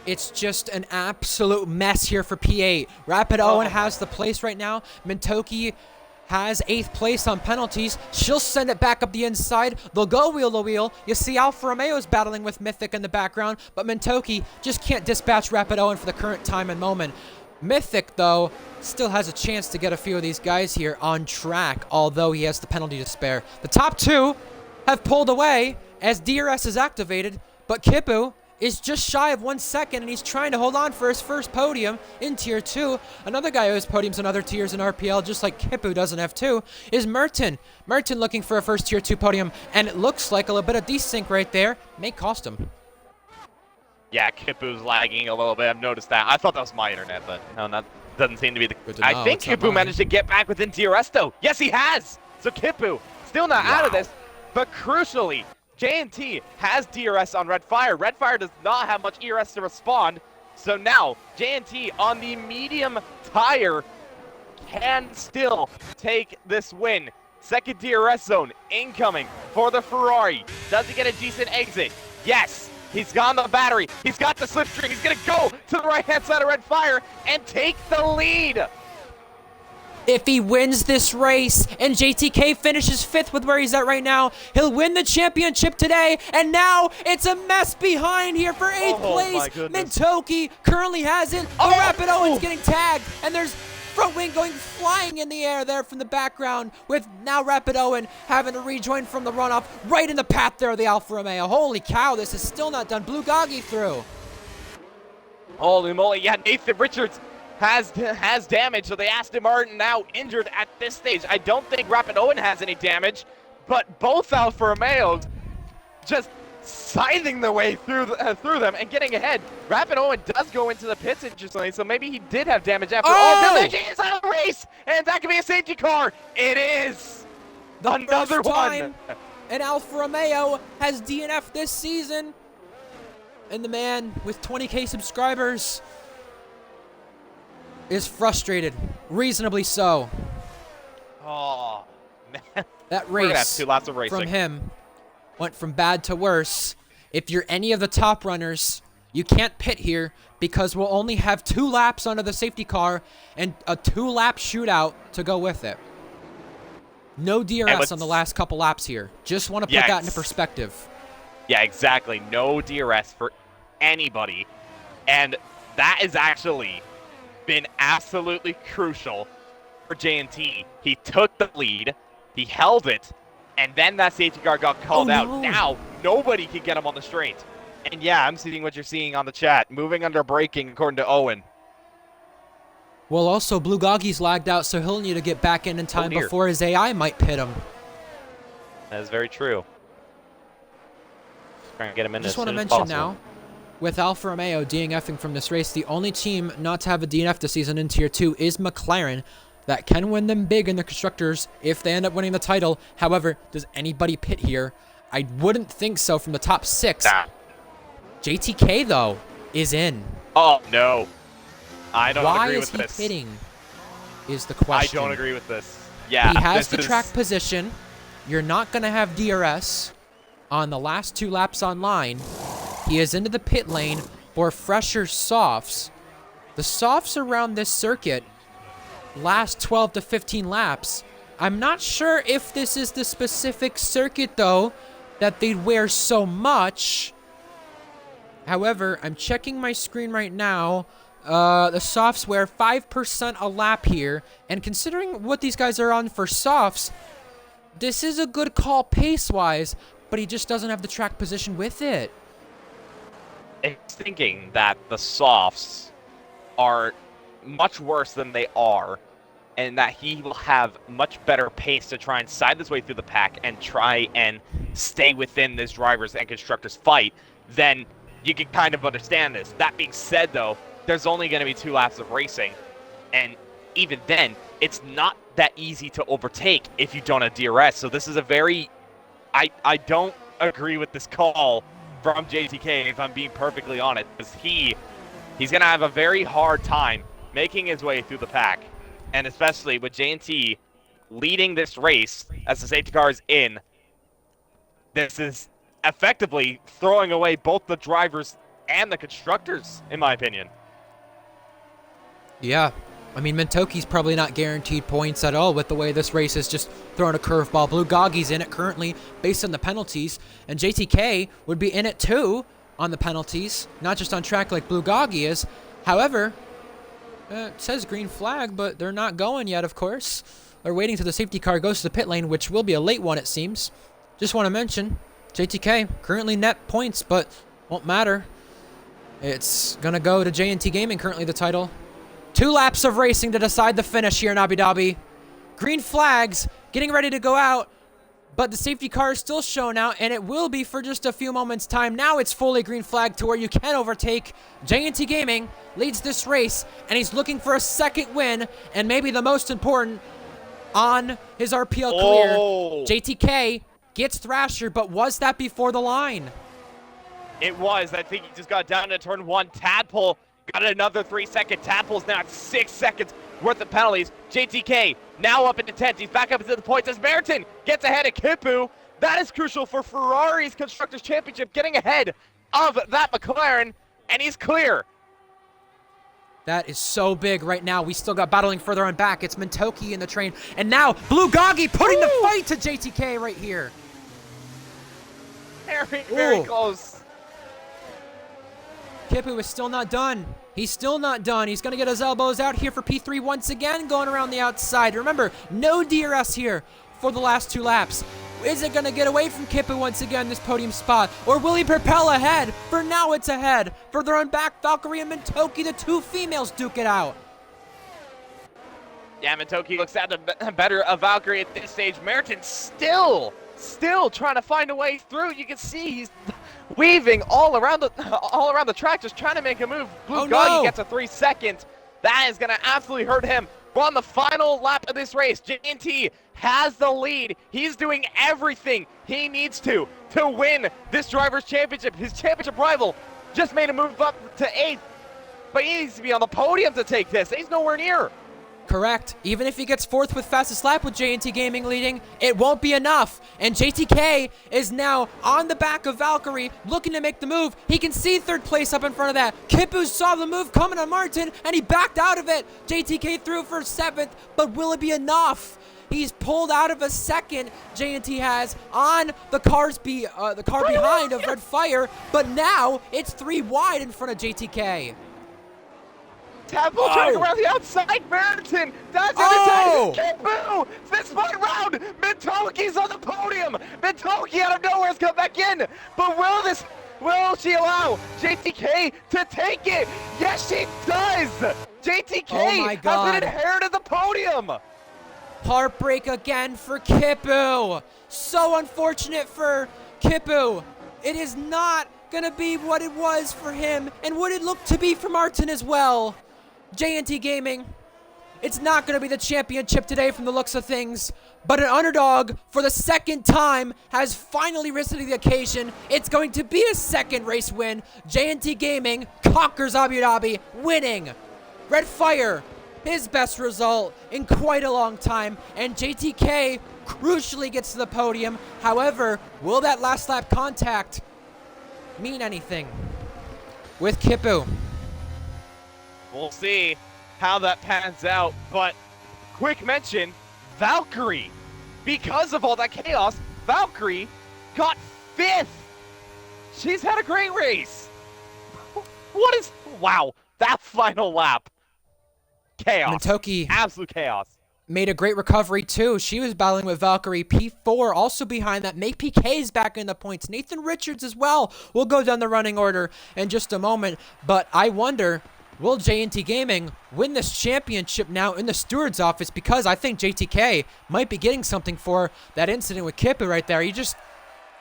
It's just an absolute mess here for P8. Rapid Owen has the place right now. Mentoki has 8th place on penalties. She'll send it back up the inside. They'll go wheel to wheel. You see Alfa Romeo's battling with Mythic in the background, but Mentoki just can't dispatch Rapid Owen for the current time and moment. Mythic, though, still has a chance to get a few of these guys here on track, although he has the penalty to spare. The top 2 have pulled away as DRS is activated, but Kipu is just shy of 1 second, and he's trying to hold on for his first podium in Tier 2. Another guy who has podiums in other tiers in RPL, just like Kipu does in F2, is Merton. Merton looking for a first Tier 2 podium, and it looks like a little bit of desync right there may cost him.
Yeah, Kipu's lagging a little bit. I've noticed that. I thought that was my internet, but no, that doesn't seem to be the... I think Kipu managed to get back within DRS, though. Yes, he has! So Kipu, still not out of this, but crucially, J&T has DRS on Red Fire. Red Fire does not have much ERS to respond. So now, J&T on the medium tire can still take this win. Second DRS zone incoming for the Ferrari. Does he get a decent exit? Yes. He's got the battery. He's got the slipstream. He's going to go to the right-hand side of Red Fire and take the lead.
If he wins this race and JTK finishes 5th with where he's at right now, he'll win the championship today. And now it's a mess behind here for 8th place. Mentoki currently has it. Rapid Owen's getting tagged, and there's front wing going flying in the air there from the background, with now Rapid Owen having to rejoin from the runoff right in the path there of the Alfa Romeo. Holy cow, this is still not done. Blue Goggy through.
Holy moly, yeah, Nathan Richards has damage, so the Aston Martin now injured at this stage. I don't think Rapid Owen has any damage, but both Alfa Romeos just scything their way through them and getting ahead. Rapid Owen does go into the pits, interestingly, so maybe he did have damage after all. Village is out of the race, and that could be a safety car. It is another one.
And Alfa Romeo has DNF this season, and the man with 20K subscribers is frustrated, reasonably so.
Oh, man.
That
We're gonna have
race
2 laps of racing
from him went from bad to worse. If you're any of the top runners, you can't pit here because we'll only have 2 laps under the safety car and a 2-lap shootout to go with it. No DRS on the last couple laps here. Just want to put that into perspective.
Yeah, exactly. No DRS for anybody. And that has actually been absolutely crucial for J&T. He took the lead, he held it, and then that safety car got called out. Now, nobody can get him on the straight. And yeah, I'm seeing what you're seeing on the chat. Moving under braking, according to Owen.
Well, also, Blue Goggy's lagged out, so he'll need to get back in time before his AI might pit him.
That is very true. Trying to get him in
Just want to mention now, with Alfa Romeo DNFing from this race, the only team not to have a DNF this season in Tier 2 is McLaren. That can win them big in the Constructors if they end up winning the title. However, does anybody pit here? I wouldn't think so from the top 6.
Nah.
JTK, though, is in.
Oh, no. I don't agree with this.
Why is he pitting is the question.
I don't agree with this. Yeah,
he has the track position. You're not going to have DRS on the last 2 laps online. He is into the pit lane for fresher softs. The softs around this circuit last 12 to 15 laps. I'm not sure if this is the specific circuit, though, that they'd wear so much. However, I'm checking my screen right now. The softs wear 5% a lap here. And considering what these guys are on for softs, this is a good call pace-wise. but he just doesn't have the track position with it.
He's thinking that the softs are much worse than they are, and that he will have much better pace to try and side his way through the pack and try and stay within this drivers' and constructors' fight, then you can kind of understand this. That being said, though, there's only going to be 2 laps of racing, and even then, it's not that easy to overtake if you don't have DRS. So this is a very... I don't agree with this call from JTK, if I'm being perfectly honest, because he's going to have a very hard time making his way through the pack, and especially with JT leading this race as the safety car is in. This is effectively throwing away both the drivers and the constructors, in my opinion.
Yeah. I mean, Mentoki's probably not guaranteed points at all with the way this race is just throwing a curveball. Blue Goggy's in it currently based on the penalties, and JTK would be in it too on the penalties, not just on track like Blue Goggy is. However, it says green flag, but they're not going yet, of course. They're waiting till the safety car goes to the pit lane, which will be a late one, it seems. Just want to mention, JTK currently net points, but won't matter. It's going to go to J&T Gaming, currently the title. 2 laps of racing to decide the finish here in Abu Dhabi. Green flags getting ready to go out, but the safety car is still shown out, and it will be for just a few moments' time. Now it's fully green flag to where you can overtake. J&T Gaming leads this race, and he's looking for a second win, and maybe the most important on his RPL career. JTK gets Thrasher, but was that before the line?
It was. I think he just got down to turn 1. Tadpole got another 3-second. Tadpole's now at 6 seconds worth of penalties. JTK now up into 10th. He's back up into the points as Meriton gets ahead of Kipu. That is crucial for Ferrari's Constructors' Championship, getting ahead of that McLaren, and he's clear.
That is so big right now. We still got battling further on back. It's Mentoki in the train. And now Blue Goggy putting the fight to JTK right here.
Very close.
Kipu is still not done. He's still not done. He's going to get his elbows out here for P3 once again, going around the outside. Remember, no DRS here for the last 2 laps. Is it going to get away from Kipu once again, this podium spot? Or will he propel ahead? For now, it's ahead. Further on back, Valkyrie and Mentoki, the 2 females, duke it out.
Yeah, Mentoki looks at the better of Valkyrie at this stage. Meriton still trying to find a way through. You can see he's weaving all around the track, just trying to make a move. Blue Goggy gets a 3 seconds. That is going to absolutely hurt him. We're on the final lap of this race. JT has the lead. He's doing everything he needs to win this driver's championship. His championship rival just made a move up to 8th, but he needs to be on the podium to take this. He's nowhere near.
Correct. Even if he gets 4th with fastest lap with J&T Gaming leading, it won't be enough. And JTK is now on the back of Valkyrie, looking to make the move. He can see 3rd place up in front of that. Kipu saw the move coming on Martin, and he backed out of it. JTK through for 7th, but will it be enough? He's pulled out of a 2nd, J&T has, on the car behind of Red Fire, but now it's 3 wide in front of JTK.
Tadpole trying around the outside. Meriton does it. Kipu! This one round. Mentoki's on the podium. Mentoki out of nowhere has come back in. But will she allow JTK to take it? Yes, she does. JTK has been inherited the podium.
Heartbreak again for Kipu. So unfortunate for Kipu. It is not going to be what it was for him and what it looked to be for Martin as well. J&T Gaming, it's not going to be the championship today from the looks of things, but an underdog for the 2nd time has finally risen to the occasion. It's going to be a 2nd race win. J&T Gaming conquers Abu Dhabi, winning. Red Fire, his best result in quite a long time, and JTK crucially gets to the podium. However, will that last lap contact mean anything with Kipu?
We'll see how that pans out, but quick mention, Valkyrie. Because of all that chaos, Valkyrie got 5th. She's had a great race. Wow, that final lap. Chaos.
Mentoki,
absolute chaos.
made a great recovery too. She was battling with Valkyrie. P4 also behind that. Make PK is back in the points. Nathan Richards as well. We'll go down the running order in just a moment. But I wonder, will J&T Gaming win this championship now in the steward's office? Because I think JTK might be getting something for that incident with Kippu right there. He just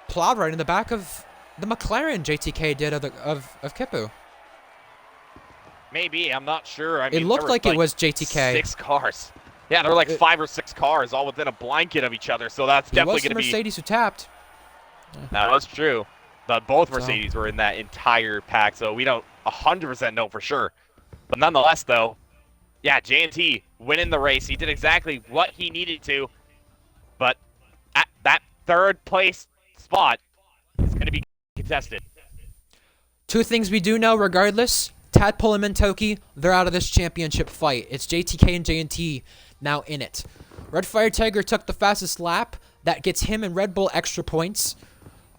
plowed right in the back of the McLaren JTK did of Kippu.
Maybe, I'm not sure. I mean,
It looked like it was JTK.
6 cars. Yeah, there were like 5 or 6 cars all within a blanket of each other, so that's definitely going to be...
Mercedes who tapped.
That was true. But both Mercedes were in that entire pack, so we don't 100% know for sure. But nonetheless, though, yeah, J&T winning the race. He did exactly what he needed to. But at that 3rd place spot is going to be contested.
2 things we do know regardless. Tadpole and Mentoki, they're out of this championship fight. It's JTK and J&T now in it. Red Fire Tiger took the fastest lap. That gets him and Red Bull extra points.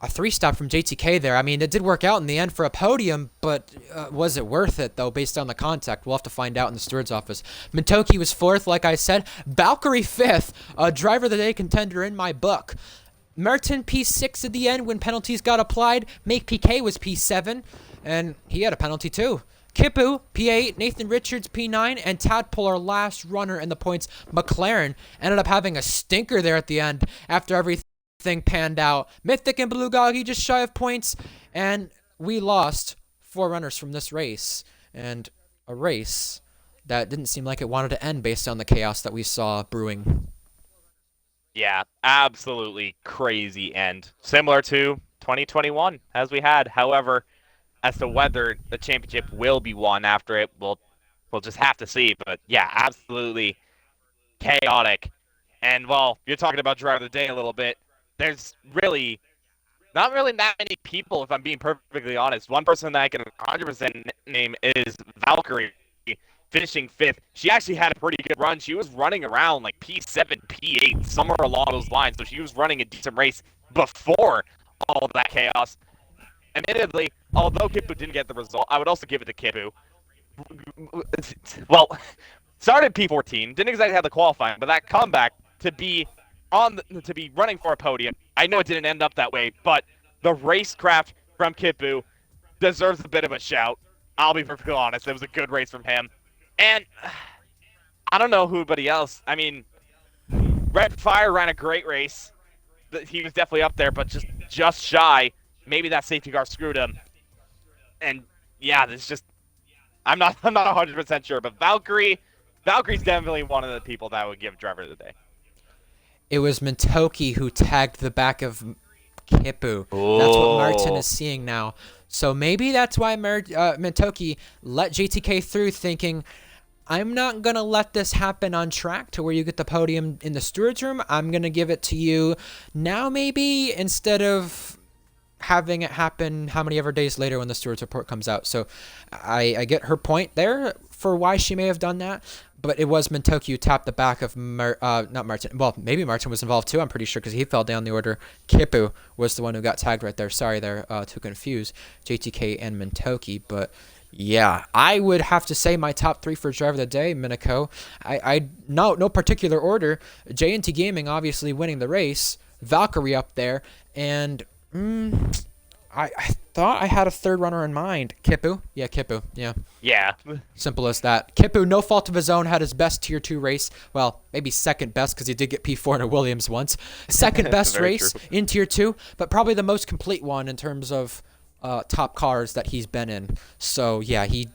A 3-stop from JTK there. I mean, it did work out in the end for a podium, but was it worth it, though, based on the contact? We'll have to find out in the steward's office. Mentoki was 4th, like I said. Valkyrie 5th, a driver of the day contender in my book. Merton P6 at the end when penalties got applied. Make PK was P7, and he had a penalty too. Kippu, P8, Nathan Richards, P9, and Tadpole, our last runner in the points. McLaren ended up having a stinker there at the end after everything panned out. Mythic and Blugagi just shy of points, and we lost 4 runners from this race. And a race that didn't seem like it wanted to end based on the chaos that we saw brewing.
Yeah, absolutely crazy end. Similar to 2021 as we had. However, as to whether the championship will be won after it, we'll just have to see. But yeah, absolutely chaotic. And well, you're talking about driver of the day a little bit. There's really not really that many people, if I'm being perfectly honest. One person that I can 100% name is Valkyrie, finishing 5th. She actually had a pretty good run. She was running around like P7, P8, somewhere along those lines. So she was running a decent race before all of that chaos. Admittedly, although Kippu didn't get the result, I would also give it to Kippu. Well, started P14, didn't exactly have the qualifying, but that comeback to be running for a podium. I know it didn't end up that way, but the racecraft from Kippu deserves a bit of a shout. I'll be perfectly honest, it was a good race from him. And I don't know who anybody else. I mean, Red Fire ran a great race. He was definitely up there, but just shy. Maybe that safety car screwed him. And yeah, there's just I'm not 100% sure, but Valkyrie's definitely one of the people that I would give driver of the day.
It was Mentoki who tagged the back of Kippu. Oh. That's what Martin is seeing now. So maybe that's why Mentoki let JTK through, thinking, I'm not going to let this happen on track to where you get the podium in the steward's room. I'm going to give it to you now, maybe, instead of having it happen how many ever days later when the steward's report comes out. So I get her point there for why she may have done that, but it was Mentoki who tapped the back of not Martin. Well, maybe Martin was involved too, I'm pretty sure, because he fell down the order. Kippu was the one who got tagged right there. Sorry there to confuse JTK and Mentoki, but yeah, I would have to say my top 3 for driver of the day, Minako. I no particular order. J&T Gaming obviously winning the race, Valkyrie up there, and I thought I had a 3rd runner in mind. Kippu? Yeah, Kippu. Yeah.
Yeah.
Simple as that. Kippu, no fault of his own, had his best Tier 2 race. Well, maybe 2nd best because he did get P4 in a Williams once. 2nd best race in Tier 2, but probably the most complete one in terms of top cars that he's been in. So, yeah, he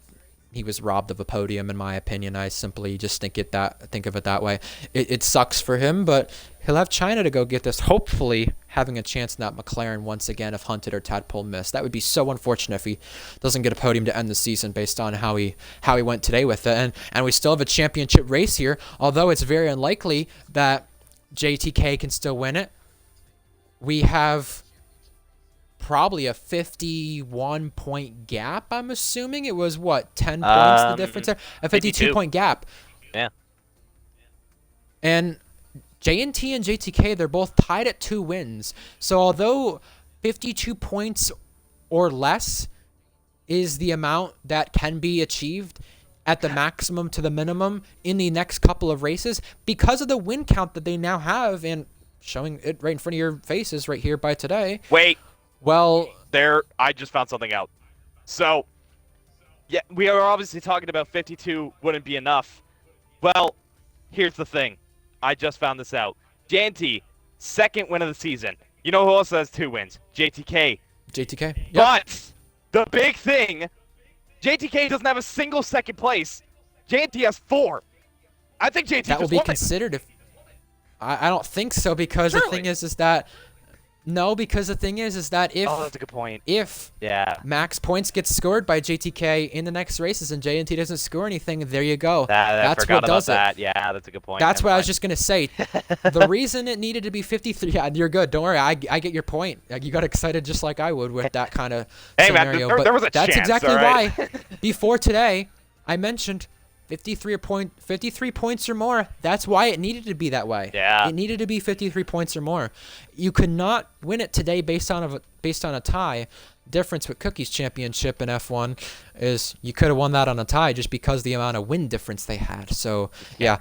was robbed of a podium, in my opinion. I simply just think of it that way. It sucks for him, but he'll have China to go get this, hopefully having a chance in that McLaren once again if Hunted or Tadpole miss. That would be so unfortunate if he doesn't get a podium to end the season based on how he went today with it. And we still have a championship race here, although it's very unlikely that JTK can still win it. We have probably a 51-point gap, I'm assuming. It was, what, 10 points the difference there? A 52-point gap.
Yeah.
And J&T and JTK, they're both tied at 2 wins. So although 52 points or less is the amount that can be achieved, at the maximum to the minimum in the next couple of races because of the win count that they now have and showing it right in front of your faces right here by today.
Wait.
Well,
I just found something out. So, yeah, we are obviously talking about 52 wouldn't be enough. Well, here's the thing. I just found this out. JT, second win of the season. You know who else has 2 wins? JTK.
JTK. Yep.
But the big thing, JTK doesn't have a single second place. JT has 4. I think JT
that will
just
be
won it.
considered if I don't think so because the thing is that no, because the thing is that if
oh, that's a good point.
If max points get scored by JTK in the next races and JNT doesn't score anything, there you go.
That's what does it. Yeah, that's a good point.
That's what I was just gonna say. The reason it needed to be 53. Yeah, you're good. Don't worry. I get your point. You got excited just like I would with that kind of scenario.
Man, there was a
that's
chance,
exactly
right?
why. Before today, I mentioned 53 points or more. That's why it needed to be that way.
Yeah.
It needed to be 53 points or more. You could not win it today based on a tie. Difference with Cookie's championship in F1 is you could have won that on a tie just because the amount of win difference they had. So, yeah,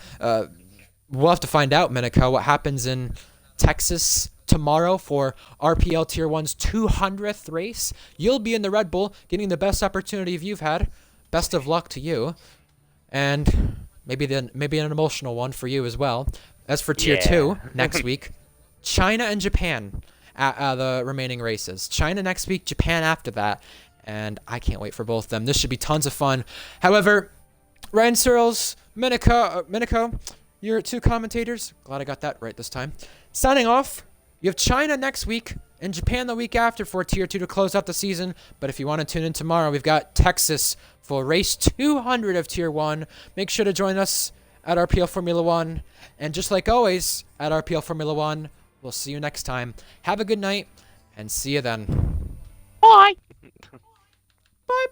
we'll have to find out, Minico, what happens in Texas tomorrow for RPL Tier 1's 200th race. You'll be in the Red Bull getting the best opportunity you've had. Best of luck to you. And maybe an emotional one for you as well. As for Tier 2, next week, China and Japan at the remaining races. China next week, Japan after that. And I can't wait for both of them. This should be tons of fun. However, Ryan Searles, Minico, your 2 commentators. Glad I got that right this time. Signing off. You have China next week and Japan the week after for Tier 2 to close out the season. But if you want to tune in tomorrow, we've got Texas for race 200 of Tier 1. Make sure to join us at RPL Formula 1. And just like always, at RPL Formula 1, we'll see you next time. Have a good night, and see you then.
Bye.
Bye.